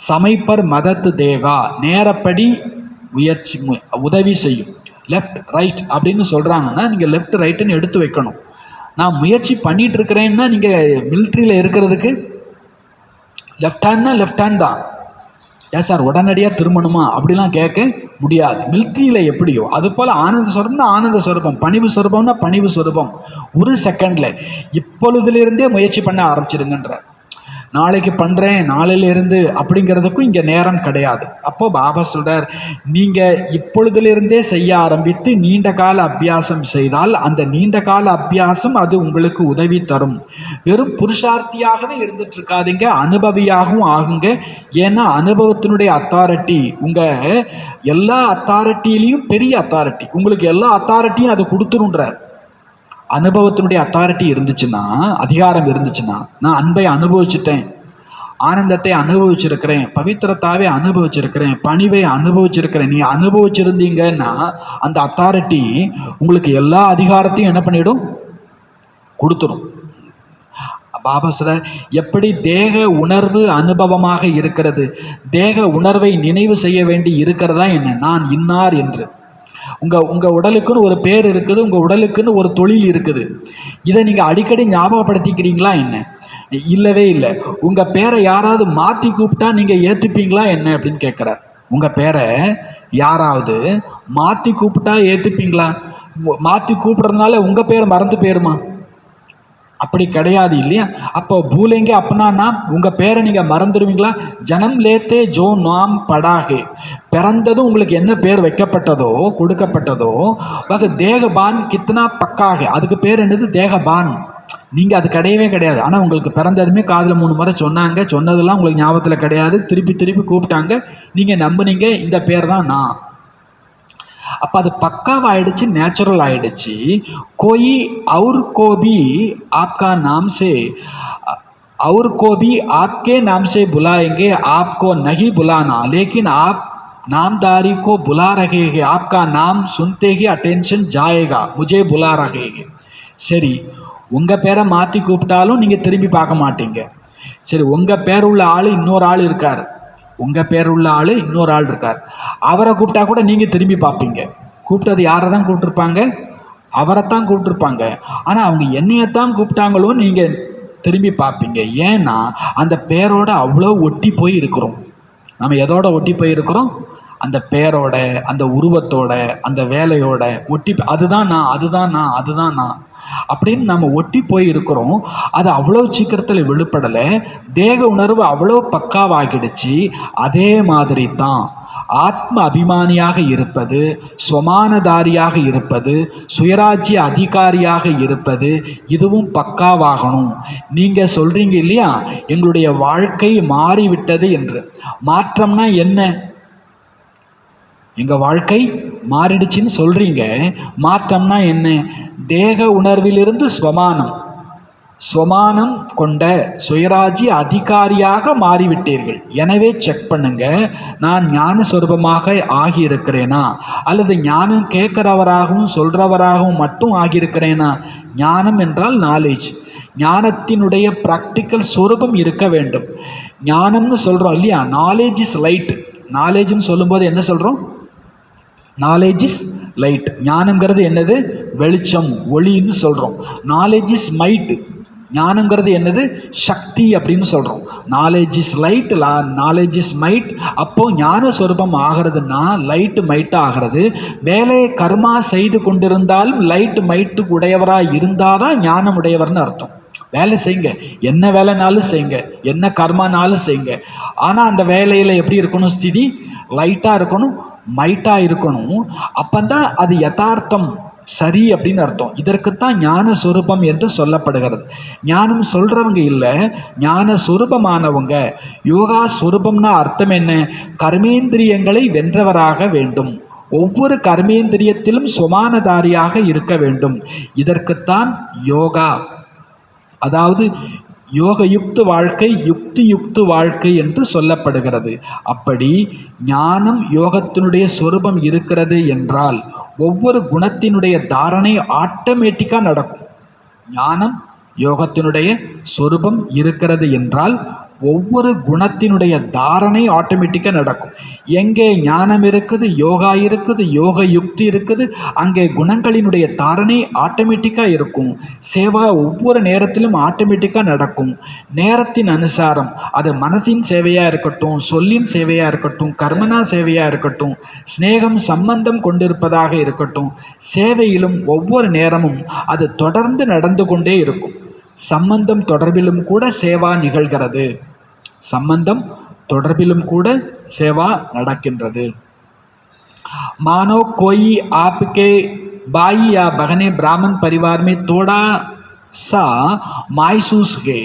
समय पर मदद देगा, நேரப்படி முயற்சி உதவி செய்யும். லெஃப்ட் ரைட் அப்படின்னு சொல்கிறாங்கன்னா நீங்கள் லெஃப்ட் ரைட்டுன்னு எடுத்து வைக்கணும். நான் முயற்சி பண்ணிட்டு இருக்கிறேன்னா நீங்கள் மிலிட்ரியில் இருக்கிறதுக்கு லெஃப்ட் ஹேண்ட்னா லெஃப்ட் ஹேண்ட் தான். ஏன் சார் உடனடியாக திரும்பணுமா அப்படிலாம் கேட்க முடியாது. மிலிட்ரியில் எப்படியோ அதுபோல் ஆனந்த ஸ்வரூபம்னா ஆனந்த ஸ்வரூபம், பணிவு ஸ்வரூபம்னா பணிவு ஸ்வரூபம். ஒரு செகண்டில் இப்பொழுதுலேருந்தே முயற்சி பண்ண ஆரம்பிச்சிடுங்கன்ற. நாளைக்கு பண்ணுறேன் நாளையிலிருந்து அப்படிங்கிறதுக்கும் இங்கே நேரம் கிடையாது. அப்போது பாபா சொல்கிறார், நீங்கள் இப்பொழுதிலிருந்தே செய்ய ஆரம்பித்து நீண்ட கால அபியாசம் செய்தால் அந்த நீண்ட கால அபியாசம் அது உங்களுக்கு உதவி தரும். வெறும் புருஷார்த்தியாகவே இருந்துட்டு இருக்காதீங்க, அனுபவியாகவும் ஆகுங்க. ஏன்னா அனுபவத்தினுடைய அத்தாரிட்டி உங்கள் எல்லா அத்தாரிட்டியிலையும் பெரிய அத்தாரிட்டி, உங்களுக்கு எல்லா அத்தாரிட்டியும் அது கொடுத்துருன்றார். அனுபவத்தினுடைய அத்தாரிட்டி இருந்துச்சுன்னா, அதிகாரம் இருந்துச்சுன்னா, நான் அன்பை அனுபவிச்சுட்டேன், ஆனந்தத்தை அனுபவிச்சிருக்கிறேன், பவித்திரத்தாவே அனுபவிச்சிருக்கிறேன், பணிவை அனுபவிச்சிருக்கிறேன், நீ அனுபவிச்சிருந்தீங்கன்னா அந்த அத்தாரிட்டி உங்களுக்கு எல்லா அதிகாரத்தையும் என்ன பண்ணிடும்? கொடுத்துடும். பாபா சொல்றார், எப்படி தேக உணர்வு அனுபவமாக இருக்கிறது, தேக உணர்வை நினைவு செய்ய வேண்டி இருக்கிறதா என்ன, நான் இன்னார் என்று. உங்கள் உடலுக்குன்னு ஒரு பேர் இருக்குது, உங்கள் உடலுக்குன்னு ஒரு தொழில் இருக்குது. இதை நீங்கள் அடிக்கடி ஞாபகப்படுத்திக்கிறீங்களா என்ன? இல்லவே இல்லை. உங்கள் பேரை யாராவது மாற்றி கூப்பிட்டா நீங்கள் ஏற்றுப்பீங்களா என்ன அப்படின்னு கேட்குறார். உங்கள் பேரை யாராவது மாற்றி கூப்பிட்டா ஏற்றுப்பீங்களா? மாற்றி கூப்பிட்றதுனால உங்கள் பேரை மறந்து போயிருமா? அப்படி கிடையாது இல்லையா? அப்போ பூலேங்க அப்படின்னா உங்கள் பேரை நீங்கள் மறந்துடுவீங்களா? ஜனம் லேத்தே ஜோ நாம் படாகே, பிறந்ததும் உங்களுக்கு என்ன பேர் வைக்கப்பட்டதோ கொடுக்கப்பட்டதோ, வக தேகபான் கித்னா பக்காக, அதுக்கு பேர் என்னது? தேகபான். நீங்கள் அது கிடையவே கிடையாது. ஆனால் உங்களுக்கு பிறந்ததுமே காதில் 3 முறை சொன்னாங்க, சொன்னதெல்லாம் உங்களுக்கு ஞாபகத்தில் கிடையாது, திருப்பி கூப்பிட்டாங்க, நீங்கள் நம்புனீங்க, இந்த பேர் தான் நான். அப்போ அது பக்காவாயிடுச்சு, நேச்சுரல் ஆயிடுச்சு. कोई और को भी आपका नाम से और को भी आपके नाम से बुलाएंगे, आपको नहीं बुलाना, लेकिन आप नामदारी को बुला रहे हैं, आपका नाम सुनते ही अटेंशन जाएगा, मुझे बुला रहे हैं. சரி, உங்கள் பேரை மாற்றி கூப்பிட்டாலும் நீங்கள் திரும்பி பார்க்க மாட்டீங்க. சரி, உங்கள் பேர் உள்ள ஆள் இன்னொரு ஆள் இருக்கார், உங்கள் பேர் உள்ள ஆள் இன்னொரு ஆள் இருக்கார், அவரை கூப்பிட்டா கூட நீங்கள் திரும்பி பார்ப்பீங்க. கூப்பிட்டது யாரை தான் கூப்பிட்டுருப்பாங்க? அவரைத்தான் கூப்பிட்டுருப்பாங்க. ஆனால் அவங்க என்னையத்தான் கூப்பிட்டாங்களோ நீங்கள் திரும்பி பார்ப்பீங்க. ஏன்னா அந்த பேரோட அவ்வளோ ஒட்டி போய் இருக்கிறோம். நம்ம எதோட ஒட்டி போயிருக்கிறோம்? அந்த பேரோட, அந்த உருவத்தோட, அந்த வேலையோட ஒட்டி, அதுதான் நான், அதுதான் நான், அதுதான் நான் அப்படின்னு நம்ம ஒட்டி போய் இருக்கிறோம். அது அவ்வளோ சீக்கிரத்தில் விழுப்படலை. தேக உணர்வு அவ்வளோ பக்காவாகிடுச்சு. அதே மாதிரி தான் ஆத்ம அபிமானியாக இருப்பது, சுமானதாரியாக இருப்பது, சுயராஜ்ய அதிகாரியாக இருப்பது, இதுவும் பக்காவாகணும். நீங்கள் சொல்கிறீங்க இல்லையா, எங்களுடைய வாழ்க்கை மாறிவிட்டது என்று. மாற்றம்னா என்ன? எங்கள் வாழ்க்கை மாறிடுச்சின்னு சொல்கிறீங்க, மாற்றம்னா என்ன? தேக உணர்விலிருந்து ஸ்வமானம், சுமானம் கொண்ட சுயராஜ்ய அதிகாரியாக மாறிவிட்டீர்கள். எனவே செக் பண்ணுங்க, நான் ஞான சொரூபமாக ஆகியிருக்கிறேனா, அல்லது ஞானம் கேட்கிறவராகவும் சொல்றவராகவும் மட்டும் ஆகியிருக்கிறேனா? ஞானம் என்றால் நாலேஜ். ஞானத்தினுடைய ப்ராக்டிக்கல் சொரூபம் இருக்க வேண்டும். ஞானம்னு சொல்கிறோம் இல்லையா? Knowledge is light. நாலேஜ்னு சொல்லும்போது என்ன சொல்கிறோம்? Knowledge is light. ஞானம்ங்கிறது என்னது? வெளிச்சம், ஒளின்னு சொல்கிறோம். Knowledge is might. ஞானம்ங்கிறது என்னது? சக்தி அப்படின்னு சொல்கிறோம். Knowledge is light, knowledge is might. அப்போது ஞான சொரூபம் ஆகிறதுனா லைட்டு மைட்டு ஆகிறது. வேலையை கர்மா செய்து கொண்டிருந்தாலும் லைட்டு மைட்டு உடையவராக இருந்தால் தான் ஞானம் உடையவர்னு அர்த்தம். வேலை செய்யுங்க, என்ன வேலைனாலும் செய்யுங்க, என்ன கர்மானாலும் செய்யுங்க. ஆனால் அந்த வேலையில் எப்படி இருக்கணும்? ஸ்திதி லைட்டாக இருக்கணும், மைட்டாக இருக்கணும். அப்போதான் அது யதார்த்தம், சரி அப்படின்னு அர்த்தம். இதற்குத்தான் ஞான சொரூபம் என்று சொல்லப்படுகிறது. ஞானம் சொல்கிறவங்க இல்லை, ஞான சொரூபமானவங்க. யோகா சொரூபம்னா அர்த்தம் என்ன? கர்மேந்திரியங்களை வென்றவராக வேண்டும். ஒவ்வொரு கர்மேந்திரியத்திலும் சுமானதாரியாக இருக்க வேண்டும். இதற்குத்தான் யோகா, அதாவது யோகயுக்த வாழ்க்கை, யுக்தி வாழ்க்கை என்று சொல்லப்படுகிறது. அப்படி ஞானம் யோகத்தினுடைய சொரூபம் இருக்கிறது என்றால் ஒவ்வொரு குணத்தினுடைய தாரணை ஆட்டோமேட்டிக்காக நடக்கும். ஞானம் யோகத்தினுடைய சொரூபம் இருக்கிறது என்றால் ஒவ்வொரு குணத்தினுடைய தாரணை ஆட்டோமேட்டிக்காக நடக்கும். எங்கே ஞானம் இருக்குது, யோகா இருக்குது, யோக யுக்தி இருக்குது, அங்கே குணங்களினுடைய தாரணை ஆட்டோமேட்டிக்காக இருக்கும். சேவா ஒவ்வொரு நேரத்திலும் ஆட்டோமேட்டிக்காக நடக்கும். நேரத்தின் அனுசாரம் அது மனசின் சேவையாக இருக்கட்டும், சொல்லின் சேவையாக இருக்கட்டும், கர்மனா சேவையாக இருக்கட்டும், ஸ்நேகம் சம்பந்தம் கொண்டிருப்பதாக இருக்கட்டும், சேவையிலும் ஒவ்வொரு நேரமும் அது தொடர்ந்து நடந்து கொண்டே இருக்கும். சம்பந்தம் தொடர்பிலும் கூட சேவா நிகழ்கிறது. சம்பந்தம் தொடர்பிலும் கூட சேவா நடக்கின்றது. मानो कोई आपके भाई या बहने ब्राह्मण परिवार में थोड़ा सा मायूस है,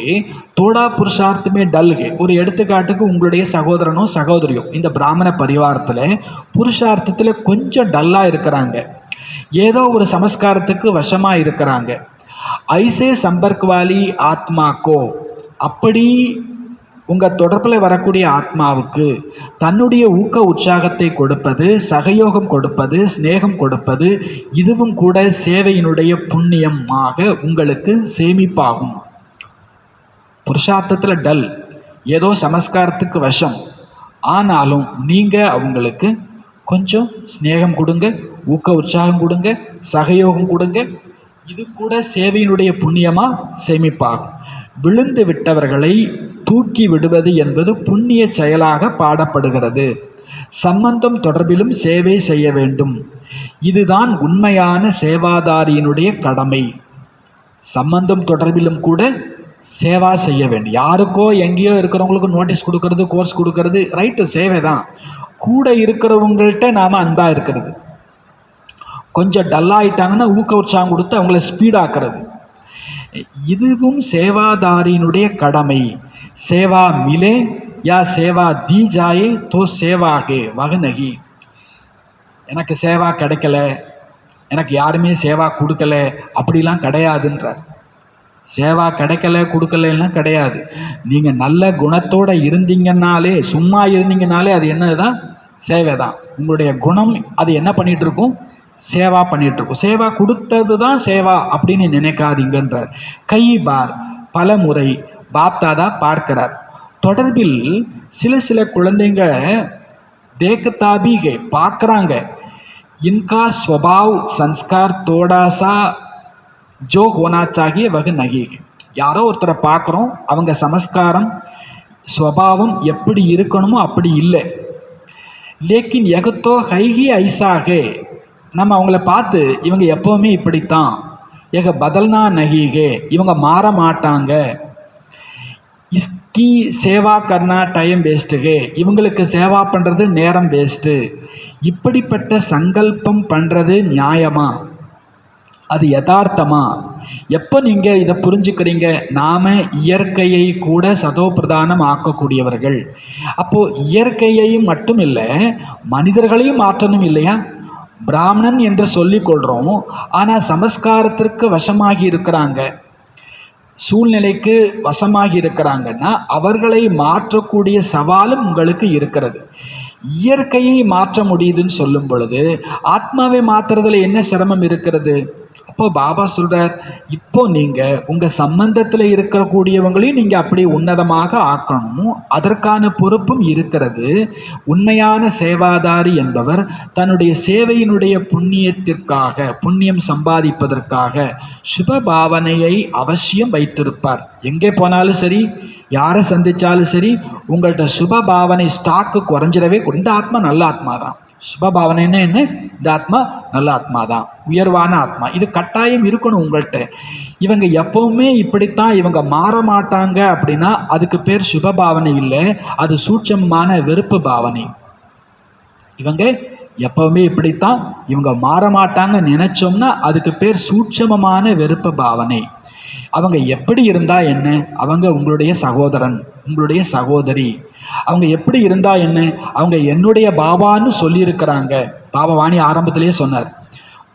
थोड़ा पुरुषार्थ में डल गए. ஒரு எடுத்துக்காட்டுக்கு உங்களுடைய சகோதரனோ சகோதரியோ இந்த பிராமண பரிவாரத்தில் புருஷார்த்தத்தில் கொஞ்சம் டல்லாக இருக்கிறாங்க, ஏதோ ஒரு சமஸ்காரத்துக்கு வசமாக இருக்கிறாங்க. ஐசே சம்பர்க்வாலி ஆத்மாக்கோ, அப்படி உங்கள் தொடர்பில் வரக்கூடிய ஆத்மாவுக்கு தன்னுடைய ஊக்க உற்சாகத்தை கொடுப்பது, சகயோகம் கொடுப்பது, ஸ்நேகம் கொடுப்பது, இதுவும் கூட சேவையினுடைய புண்ணியமாக உங்களுக்கு சேமிப்பாகும். புருஷார்த்தத்தில் டல், ஏதோ சமஸ்காரத்துக்கு வசம், ஆனாலும் நீங்கள் அவங்களுக்கு கொஞ்சம் ஸ்நேகம் கொடுங்க, ஊக்க உற்சாகம் கொடுங்க, சகயோகம் கொடுங்க, இது கூட சேவையினுடைய புண்ணியமாக சேமிப்பாகும். விழுந்து விட்டவர்களை தூக்கி விடுவது என்பது புண்ணிய செயலாக பாடப்படுகிறது. சம்பந்தம் தொடர்பிலும் சேவை செய்ய வேண்டும். இதுதான் உண்மையான சேவாதாரியினுடைய கடமை. சம்பந்தம் தொடர்பிலும் கூட சேவா செய்ய வேண்டும். யாருக்கோ எங்கேயோ இருக்கிறவங்களுக்கு நோட்டீஸ் கொடுக்கறது, கோர்ஸ் கொடுக்கறது ரைட்டு, சேவை தான். கூட இருக்கிறவங்கள்ட்ட நாம் அன்பா இருக்கிறது. கொஞ்சம் டல்லாயிட்டாங்கன்னா ஊக்க உற்சாகம் கொடுத்து அவங்கள ஸ்பீடாக்குறது, இதுவும் சேவாதாரியினுடைய கடமை. சேவா மிலே யா சேவா தி ஜாயே தோ சேவாகே வகநகி. எனக்கு சேவா கிடைக்கல, எனக்கு யாருமே சேவா கொடுக்கல, அப்படிலாம் கிடையாதுன்றார். சேவா கிடைக்கல கொடுக்கலலாம் கிடையாது. நீங்கள் நல்ல குணத்தோடு இருந்தீங்கன்னாலே, சும்மா இருந்தீங்கனாலே அது என்னதுதான்? சேவை தான். உங்களுடைய குணம் அது என்ன பண்ணிகிட்ருக்கும்? சேவா பண்ணிகிட்ருக்கும். சேவா கொடுத்தது தான் சேவா அப்படின்னு நினைக்காதீங்கன்றார். கை பார், பல முறை பாப்தாதா பார்க்கிறார். தொடர்பில் சில குழந்தைங்க தேக்கத்தாபிகை பார்க்குறாங்க. இன்கா ஸ்வபாவ் சன்ஸ்கார் தோடாசா ஜோ ஹோனா சாகிய வகு நகி. யாரோ ஒருத்தரை பார்க்குறோம், அவங்க சமஸ்காரம் ஸ்வபாவம் எப்படி இருக்கணுமோ அப்படி இல்லை. லேக்கின் எகத்தோ ஹைகி ஐசாகே, நம்ம அவங்கள பார்த்து இவங்க எப்போவுமே இப்படித்தான், எக பதல்னா நகிகே, இவங்க மாற மாட்டாங்க, இஸ்கி சேவா கர்னா டைம் வேஸ்ட்டுகே, இவங்களுக்கு சேவா பண்ணுறது நேரம் வேஸ்ட்டு. இப்படிப்பட்ட சங்கல்பம் பண்ணுறது நியாயமா? அது யதார்த்தமா? எப்போ நீங்கள் இதை புரிஞ்சுக்கிறீங்க? நாம் இயற்கையை கூட சதோபிரதானம் ஆக்கக்கூடியவர்கள். அப்போது இயற்கையையும் மட்டும் இல்லை, மனிதர்களையும் மாற்றணும் இல்லையா? பிராமணன் என்று சொல்லிக்கொள்கிறோம், ஆனால் சமஸ்காரத்திற்கு வசமாகி இருக்கிறாங்க. சூழ்நிலைக்கு வசமாகி இருக்கிறாங்கன்னா அவர்களை மாற்றக்கூடிய சவாலும் உங்களுக்கு இருக்கிறது. இயற்கையை மாற்ற முடியுதுன்னு சொல்லும் பொழுது ஆத்மாவை மாற்றுறதுல என்ன சிரமம் இருக்கிறது? அப்போ பாபா சொல்றார், இப்போ நீங்க உங்க சம்பந்தத்தில் இருக்கக்கூடியவங்களையும் நீங்க அப்படி உன்னதமாக ஆக்கணும், அதற்கான பொறுப்பும் இருக்கிறது. உண்மையான சேவாதாரி என்பவர் தன்னுடைய சேவையினுடைய புண்ணியத்திற்காக, புண்ணியம் சம்பாதிப்பதற்காக சுப பாவனையை அவசியம் வைத்திருப்பார். எங்கே போனாலும் சரி, யாரை சந்திச்சாலும் சரி, உங்கள்கிட்ட சுப பாவனை ஸ்டாக்கு குறைஞ்சிடவே. இந்த ஆத்மா நல்ல ஆத்மா தான். சுபபாவனைன்னா என்ன? இந்த ஆத்மா நல்ல ஆத்மா தான், உயர்வான ஆத்மா. இது கட்டாயம் இருக்கணும் உங்கள்கிட்ட. இவங்க எப்பவுமே இப்படித்தான், இவங்க மாற மாட்டாங்க அப்படின்னா அதுக்கு பேர் சுபபாவனை இல்லை, அது சூட்சமமான வெறுப்பு பாவனை. இவங்க எப்பவுமே இப்படித்தான், இவங்க மாற மாட்டாங்க நினைச்சோம்னா அதுக்கு பேர் சூட்சமமான வெறுப்பு பாவனை. அவங்க எப்படி இருந்தா என்ன? அவங்க உங்களுடைய சகோதரன், உங்களுடைய சகோதரி. அவங்க எப்படி இருந்தா என்ன? அவங்க என்னுடைய பாபான்னு சொல்லியிருக்கிறாங்க. பாபா வாணி ஆரம்பத்திலேயே சொன்னார்,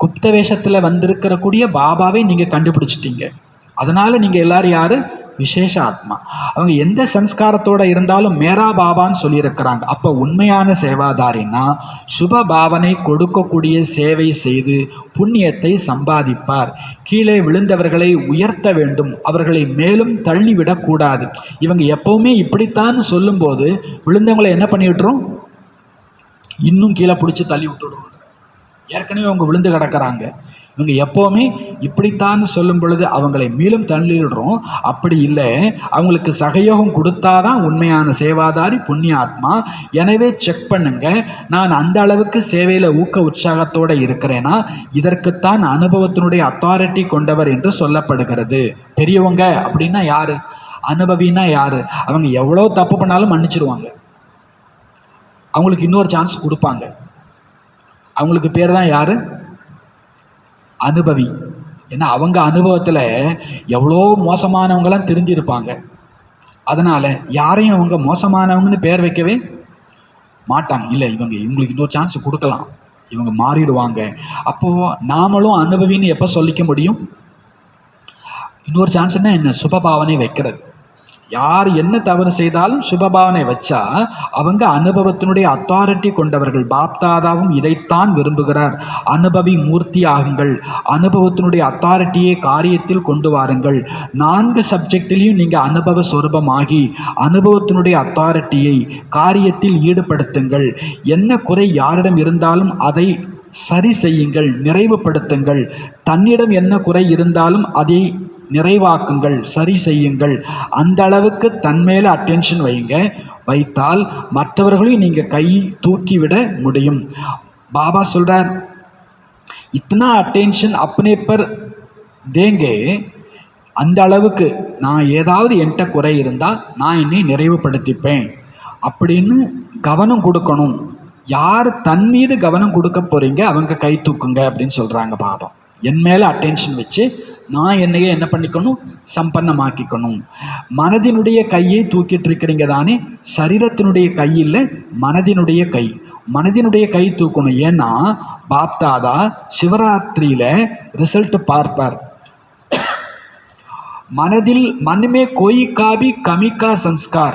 குப்த வேஷத்தில் வந்திருக்கிற கூடிய பாபாவை நீங்கள் கண்டுபிடிச்சிட்டீங்க. அதனால நீங்கள் எல்லாரும் யாரு? விசேஷ ஆத்மா. அவங்க எந்த சம்ஸ்காரத்தோடு இருந்தாலும் மேரா பாபான்னு சொல்லியிருக்கிறாங்க. அப்போ உண்மையான சேவாதாரின்னா சுப பாவனை கொடுக்கக்கூடிய சேவை செய்து புண்ணியத்தை சம்பாதிப்பார். கீழே விழுந்தவர்களை உயர்த்த வேண்டும், அவர்களை மேலும் தள்ளிவிடக்கூடாது. இவங்க எப்பவுமே இப்படித்தான் சொல்லும்போது விழுந்தவங்களை என்ன பண்ணி விட்டுரும்? இன்னும் கீழே பிடிச்சி தள்ளி விட்டுடுவோம். ஏற்கனவே அவங்க விழுந்து கிடக்கிறாங்க. இவங்க எப்போவுமே இப்படித்தான் சொல்லும் பொழுது அவங்களை மேலும் தள்ளிடுறோம். அப்படி இல்லை, அவங்களுக்கு சகயோகம் கொடுத்தாதான் உண்மையான சேவாதாரி, புண்ணிய ஆத்மா. எனவே செக் பண்ணுங்க, நான் அந்த அளவுக்கு சேவையில் ஊக்க உற்சாகத்தோடு இருக்கிறேன்னா இதற்குத்தான் அனுபவத்தினுடைய அத்தாரிட்டி கொண்டவர் என்று சொல்லப்படுகிறது. பெரியவங்க அப்படின்னா யாரு? அனுபவினா யாரு? அவங்க எவ்வளோ தப்பு பண்ணாலும் மன்னிச்சிருவாங்க, அவங்களுக்கு இன்னொரு சான்ஸ் கொடுப்பாங்க. அவங்களுக்கு பேர் தான் யாரு? அனுபவி. ஏன்னா அவங்க அனுபவத்தில் எவ்வளோ மோசமானவங்களாம் தெரிஞ்சிருப்பாங்க. அதனால் யாரையும் அவங்க மோசமானவங்கன்னு பேர் வைக்கவே மாட்டாங்க. இல்லை, இவங்களுக்கு இன்னொரு சான்ஸ் கொடுக்கலாம், இவங்க மாறிடுவாங்க. அப்போது நாமளும் அனுபவின்னு எப்போ சொல்லிக்க முடியும்? இன்னொரு சான்ஸ்னா என்ன? சுபபாவனை வைக்கிறது. யார் என்ன தவறு செய்தாலும் சுபபாவனை வச்சா அவங்க அனுபவத்தினுடைய அத்தாரிட்டி கொண்டவர்கள். பாப்தாதாவும் இதைத்தான் விரும்புகிறார். அனுபவி மூர்த்தி ஆகுங்கள், அனுபவத்தினுடைய அத்தாரிட்டியை காரியத்தில் கொண்டு வாருங்கள். 4 சப்ஜெக்டிலையும் நீங்கள் அனுபவ சொரூபமாகி அனுபவத்தினுடைய அத்தாரிட்டியை காரியத்தில் ஈடுபடுத்துங்கள். என்ன குறை யாரிடம் இருந்தாலும் அதை சரி செய்யுங்கள், நிறைவுபடுத்துங்கள். தன்னிடம் என்ன குறை இருந்தாலும் அதை நிறைவாக்குங்கள், சரி செய்யுங்கள். அந்த அளவுக்கு தன்மேல அட்டென்ஷன் வைங்க. வைத்தால் மற்றவர்களையும் நீங்கள் கை தூக்கிவிட முடியும். பாபா சொல்றார், இத்தனா அட்டென்ஷன் अपने पर देंगे, அந்த அளவுக்கு நான் ஏதாவது என்கிட்ட குறை இருந்தால் நான் என்னை நிறைவுபடுத்திப்பேன் அப்படின்னு கவனம் கொடுக்கணும். யார் தன் மீது கவனம் கொடுக்க போறீங்க அவங்க கை தூக்குங்க அப்படின்னு சொல்றாங்க பாபா. என் மேலே அட்டென்ஷன் வச்சு நான் என்னையே என்ன பண்ணிக்கணும்? சம்பன்னமாக்கிக்கணும். மனதினுடைய கையை தூக்கிட்டு இருக்கிறீங்க தானே, சரீரத்தினுடைய கை இல்லை, மனதினுடைய கை. மனதினுடைய கை தூக்கணும். ஏன்னா பாப்தாதா சிவராத்திரியில் ரிசல்ட் பார்ப்பார். மனதில் मन में कोई का भी कमी का संस्कार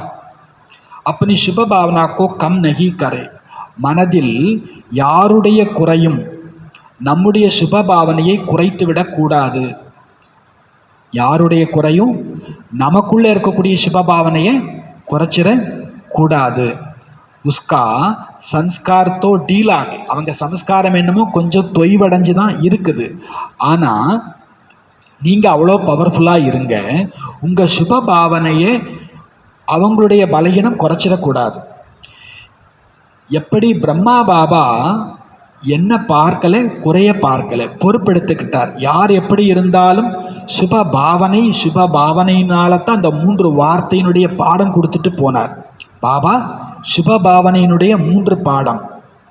अपनी शुभ भावना को कम नहीं करे. மனதில் யாருடைய குறையும் நம்முடைய சுப பாவனையை குறைத்து விடக்கூடாது. யாருடைய குறையும் நமக்குள்ள இருக்கக்கூடிய சுப பாவனையை குறைச்சிட கூடாது. உஸ்கா சன்ஸ்கார் தோ டீலாக, அவங்க சம்ஸ்காரம் என்னமோ கொஞ்சம் தொய்வடைஞ்சு தான் இருக்குது. ஆனால் நீங்கள் அவ்வளோ பவர்ஃபுல்லாக இருங்க. உங்கள் சுப பாவனையை அவங்களுடைய பலகீனம் குறைச்சிடக்கூடாது. எப்படி பிரம்மா பாபா என்ன பார்க்கல, குறைய பார்க்கல, பொறுப்பெடுத்துக்கிட்டார். யார் எப்படி இருந்தாலும் சுப பாவனை, சுப பாவனையினால தான் அந்த 3 வார்த்தையினுடைய பாடம் கொடுத்துட்டு போனார். பாபா சுப பாவனையினுடைய 3 பாடம்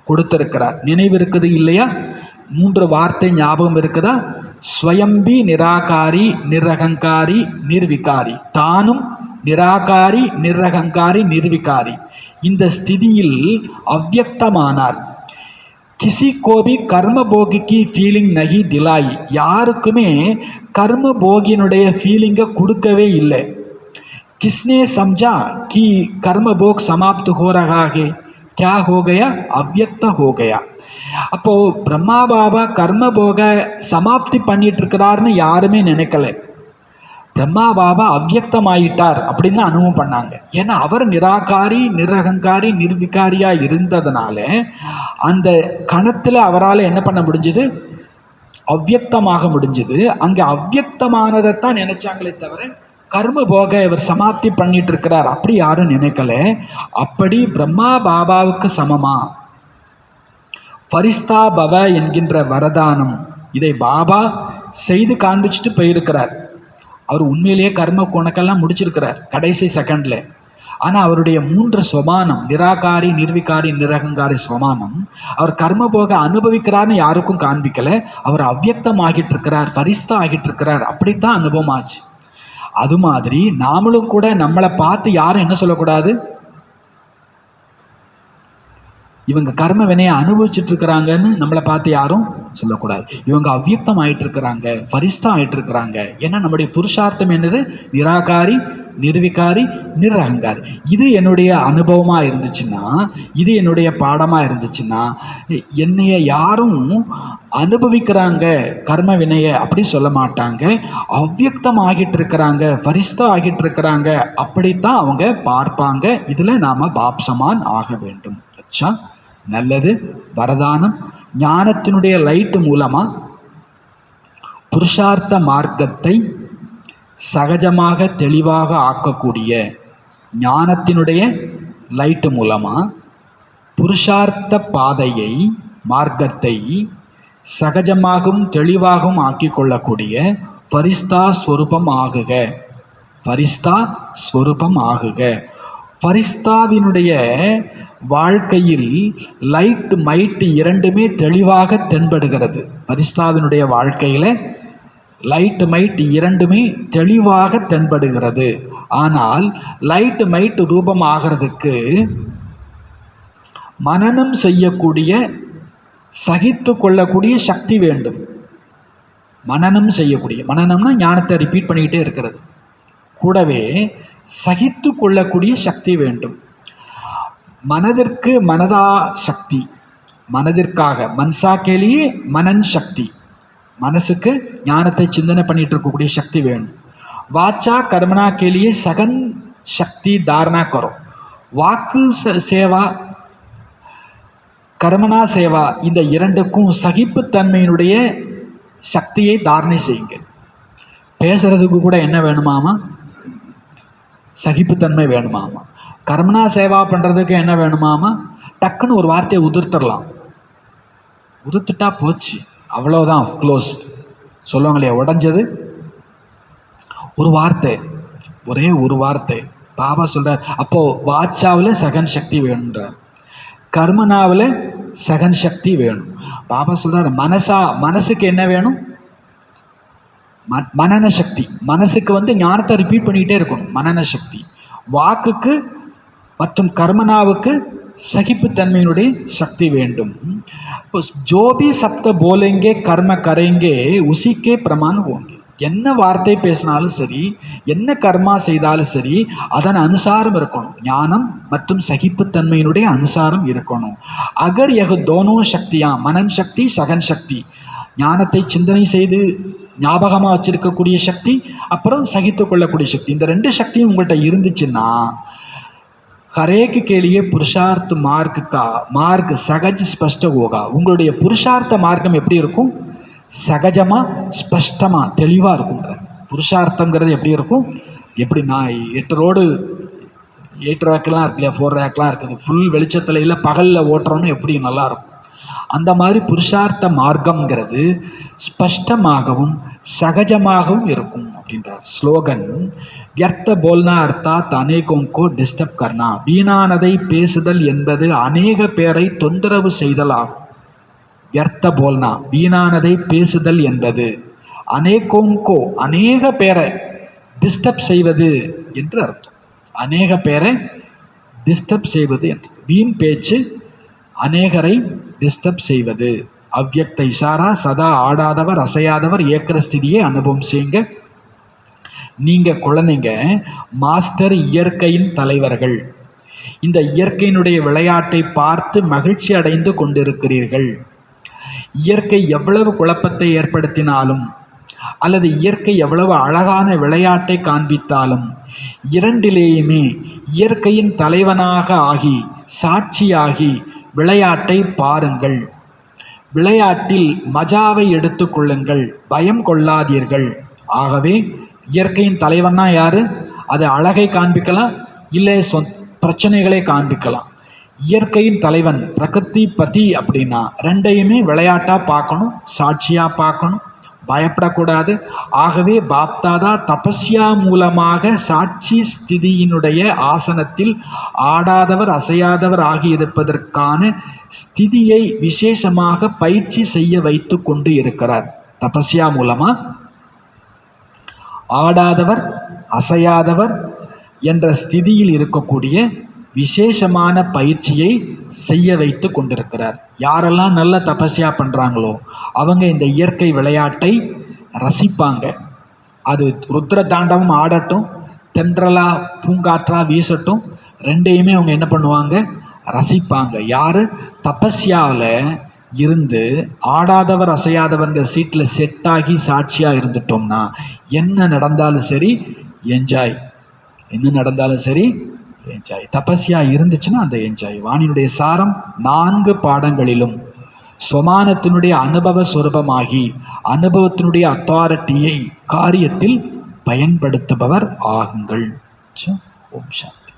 கொடுத்திருக்கிறார். நினைவு இருக்குது இல்லையா? 3 வார்த்தை ஞாபகம் இருக்குதா? ஸ்வயம்பி நிராகாரி, நிரகங்காரி, நிர்விகாரி. தானும் நிராகாரி, நிரகங்காரி, நிர்விகாரி. இந்த ஸ்திதியில் அவ்யக்தமானார். கிசி கோபி கர்ம போகி கி ஃபீலிங் நகி திலாயி. யாருக்குமே கர்ம போகியினுடைய ஃபீலிங்கை கொடுக்கவே இல்லை. किसने समझा कि कर्म भोग समाप्त हो रहा है, क्या हो गया, अव्यक्त हो गया. அப்போ பிரம்மா பாபா கர்ம போக சமாப்தி பண்ணிட்டு இருக்கிறாருன்னு யாருமே நினைக்கல. பிரம்மா பாபா அவ்யக்தமாயிட்டார் அப்படின்னு அனுபவம் பண்ணாங்க. ஏன்னா அவர் நிராகாரி, நிரகங்காரி, நிர்விகாரியா இருந்ததுனால அந்த கணத்துல அவரால் என்ன பண்ண முடிஞ்சது, அவ்யக்தமாக முடிஞ்சது. அங்கே அவ்யக்தமானதைத்தான் நினைச்சாங்களே தவிர கர்ம போக இவர் சமாப்தி பண்ணிட்டு இருக்கிறார் அப்படி யாரும் நினைக்கல. அப்படி பிரம்மா பாபாவுக்கு சமமா பரிஸ்தா பவ என்கின்ற வரதானம் இதை பாபா செய்து காண்பிச்சுட்டு போயிருக்கிறார். அவர் உண்மையிலேயே கர்ம கணக்கெல்லாம் முடிச்சிருக்கிறார் கடைசி செகண்ட்ல. ஆனால் அவருடைய 3 ஸ்வமானம், நிராகாரி, நிர்விகாரி, நிரகங்காரி ஸ்வமானம், அவர் கர்ம போக அனுபவிக்கிறார்னு யாருக்கும் காண்பிக்கல. அவர் அவ்யக்தம் ஆகிட்டு இருக்கிறார், பரிஸ்தா ஆகிட்டு இருக்கிறார், அப்படித்தான் அனுபவம் ஆச்சு. அது மாதிரி நாமளும் கூட நம்மளை பார்த்து யாரும் என்ன சொல்லக்கூடாது, இவங்க கர்ம வினையை அனுபவிச்சுட்டு இருக்கிறாங்கன்னு நம்மளை பார்த்து யாரும் சொல்லக்கூடாது. இவங்க அவ்யக்தம் ஆயிட்டு இருக்கிறாங்க, பரிஸ்தா ஆயிட்டு இருக்கிறாங்க. ஏன்னா நம்முடைய புருஷார்த்தம் என்னது, நிராகாரி, நிர்விகாரி, நிரகங்காரி. இது என்னுடைய அனுபவமாக இருந்துச்சுன்னா, இது என்னுடைய பாடமாக இருந்துச்சுன்னா, என்னைய யாரும் அனுபவிக்கிறாங்க கர்ம வினையை அப்படி சொல்ல மாட்டாங்க. அவ்யக்தம் ஆகிட்டு இருக்கிறாங்க, பரிஸ்தா ஆகிட்டு இருக்கிறாங்க, அப்படித்தான் அவங்க பார்ப்பாங்க. இதில் நாம் பாப்சமான் ஆக வேண்டும். அச்சா, நல்லது. வரதானம் ஞானத்தினுடைய லைட் மூலமாக புருஷார்த்த மார்க்கத்தை சகஜமாக தெளிவாக ஆக்கக்கூடிய, ஞானத்தினுடைய லைட்டு மூலமாக புருஷார்த்த பாதையை, மார்க்கத்தை சகஜமாகவும் தெளிவாகவும் ஆக்கி கொள்ளக்கூடிய பரிஸ்தா ஸ்வரூபம் ஆகுக, பரிஸ்தா ஸ்வரூபம் ஆகுக. பரிஸ்தாவினுடைய வாழ்க்கையில் லைட் மைட் இரண்டுமே தெளிவாக தென்படுகிறது. பரிஸ்தாவினுடைய வாழ்க்கையில் லைட் மைட் இரண்டுமே தெளிவாக தென்படுகிறது. ஆனால் லைட் மைட் ரூபம் ஆகிறதுக்கு மனனம் செய்யக்கூடிய, சகித்து கொள்ளக்கூடிய சக்தி வேண்டும். மனனம் செய்யக்கூடிய, மனனம்னா ஞானத்தை ரிப்பீட் பண்ணிக்கிட்டே இருக்கிறது, கூடவே சகித்து கொள்ளக்கூடிய சக்தி வேண்டும். மனதிற்கு மனதா சக்தி, மனதிற்காக மன்சா கேலியே மனன் சக்தி, மனசுக்கு ஞானத்தை சிந்தனை பண்ணிட்டு இருக்கக்கூடிய சக்தி வேணும். வாச்சா கர்மனா கேலியே சகன் சக்தி தாரணா கரும். வாக்கு சேவா, கர்மனா சேவா, இந்த இரண்டுக்கும் சகிப்புத்தன்மையினுடைய சக்தியை தாரணை செய்யுங்க. பேசுறதுக்கு கூட என்ன வேணுமாமா, சகிப்புத்தன்மை வேணுமாமா. கர்மனா சேவா பண்ணுறதுக்கு என்ன வேணுமாமா, டக்குன்னு ஒரு வார்த்தையை உதிர்த்தரலாம், உதிர்த்துட்டா போச்சு, அவ்வளோதான், க்ளோஸ். சொல்லுவாங்களே உடஞ்சது ஒரு வார்த்தை, ஒரே ஒரு வார்த்தை. பாபா சொல்கிறார், அப்போது வாச்சாவில் சகன் சக்தி வேணுன்றார், கர்மனாவில் சகன் சக்தி வேணும். பாபா சொல்கிறார், மனசுக்கு என்ன வேணும், மனன சக்தி. மனசுக்கு ஞானத்தை ரிப்பீட் பண்ணிக்கிட்டே இருக்கணும், மனன சக்தி. வாக்குக்கு மற்றும் கர்மனாவுக்கு சகிப்புத்தன்மையினுடைய சக்தி வேண்டும். இப்போ ஜோபி சப்த போலேங்கே கர்ம கரைங்கே உசிக்கே பிரமாணம் ஹோங்கே. என்ன வார்த்தை பேசினாலும் சரி, என்ன கர்மா செய்தாலும் சரி, அதன் அனுசாரம் இருக்கணும். ஞானம் மற்றும் சகிப்புத்தன்மையினுடைய அனுசாரம் இருக்கணும். அகர் யகு தோனோ சக்தியா, மனன் சக்தி, சகன் சக்தி, ஞானத்தை சிந்தனை செய்து ஞாபகமாக வச்சிருக்கக்கூடிய சக்தி, அப்புறம் சகித்து கொள்ளக்கூடிய சக்தி, இந்த 2 சக்தியும் உங்கள்கிட்ட இருந்துச்சுன்னா ஹரேக்கு கேலியே புருஷார்த்த மார்க் சகஜ ஸ்பஷ்ட ஹோகா. உங்களுடைய புருஷார்த்த மார்க்கம் எப்படி இருக்கும், சகஜமாக ஸ்பஷ்டமாக தெளிவாக இருக்குன்ற. புருஷார்த்தங்கிறது எப்படி இருக்கும், எப்படி நான் 8 ரோடு 8 ரேக்கெலாம் இருக்கு இல்லையா, 4 ரேக்கெலாம் இருக்குது, ஃபுல் வெளிச்சத்தில் இல்லை பகலில் ஓட்டுறோன்னு எப்படி நல்லாயிருக்கும், அந்த மாதிரி புருஷார்த்த மார்க்கங்கிறது ஸ்பஷ்டமாகவும் சகஜமாகவும் இருக்கும் அப்படின்றார். ஸ்லோகன் வியர்த்த போல்னா அர்த்தாத் அநேகோங்கோ டிஸ்டர்ப் கர்னா. வீணானதை பேசுதல் என்பது அநேக பேரை தொந்தரவு செய்தல் ஆகும். வியர்த்த போல்னா, வீணானதை பேசுதல் என்பது அநேகோங்கோ, அநேக பேரை டிஸ்டர்ப் செய்வது என்று அர்த்தம். அநேக பேரை டிஸ்டர்ப் செய்வது என்று. வீண் பேச்சு அநேகரை டிஸ்டர்ப் செய்வது. அவ்யக்த இஷாரா, சதா ஆடாதவர் அசையாதவர் ஏக்கிற ஸ்திதியை அனுபவம் செய்யுங்க. நீங்க குழந்தைங்க மாஸ்டர் இயற்கையின் தலைவர்கள். இந்த இயற்கையினுடைய விளையாட்டை பார்த்து மகிழ்ச்சி அடைந்து கொண்டிருக்கிறீர்கள். இயற்கை எவ்வளவு குழப்பத்தை ஏற்படுத்தினாலும் அல்லது இயற்கை எவ்வளவு அழகான விளையாட்டை காண்பித்தாலும் இரண்டிலேயுமே இயற்கையின் தலைவனாக ஆகி சாட்சியாகி விளையாட்டை பாருங்கள். விளையாட்டில் மஜாவை எடுத்துக்கொள்ளுங்கள், பயம் கொள்ளாதீர்கள். ஆகவே இயற்கையின் தலைவன்னா யாரு? அது அழகை காண்பிக்கலாம், இல்லை பிரச்சனைகளை காண்பிக்கலாம். இயற்கையின் தலைவன் பிரகிருதி பதி அப்படின்னா ரெண்டையுமே விளையாட்டா பார்க்கணும், சாட்சியா பார்க்கணும், பயப்படக்கூடாது. ஆகவே பாப்தாதா தபஸ்யா மூலமாக சாட்சி ஸ்திதியினுடைய ஆசனத்தில் ஆடாதவர் அசையாதவர் ஆகியிருப்பதற்கான ஸ்திதியை விசேஷமாக பயிற்சி செய்ய வைத்து கொண்டு இருக்கிறார். தபஸ்யா மூலமா ஆடாதவர் அசையாதவர் என்ற ஸ்திதியில் இருக்கக்கூடிய விசேஷமான பயிற்சியை செய்ய வைத்து கொண்டிருக்கிறார். யாரெல்லாம் நல்ல தபஸ்யா பண்ணுறாங்களோ அவங்க இந்த இயற்கை விளையாட்டை ரசிப்பாங்க. அது ருத்ர தாண்டவம் ஆடட்டும், தென்றலா பூங்காற்றா வீசட்டும், ரெண்டையுமே அவங்க என்ன பண்ணுவாங்க? ரசிப்பாங்க. யார் தபஸ்யாவில் இருந்து ஆடாதவர் அசையாதவங்க சீட்டில் செட்டாகி சாட்சியாக இருந்துட்டோம்னா என்ன நடந்தாலும் சரி என்ஜாய், என்ன நடந்தாலும் சரி என்ஜாய். தபஸ்யா இருந்துச்சுன்னா அந்த என்ஜாய். வாணியினுடைய சாரம் 4 பாடங்களிலும் சொமானத்தினுடைய அனுபவ சொரூபமாகி அனுபவத்தினுடைய அத்தாரிட்டியை காரியத்தில் பயன்படுத்துபவர் ஆகுங்கள். ஓம் சாந்தி.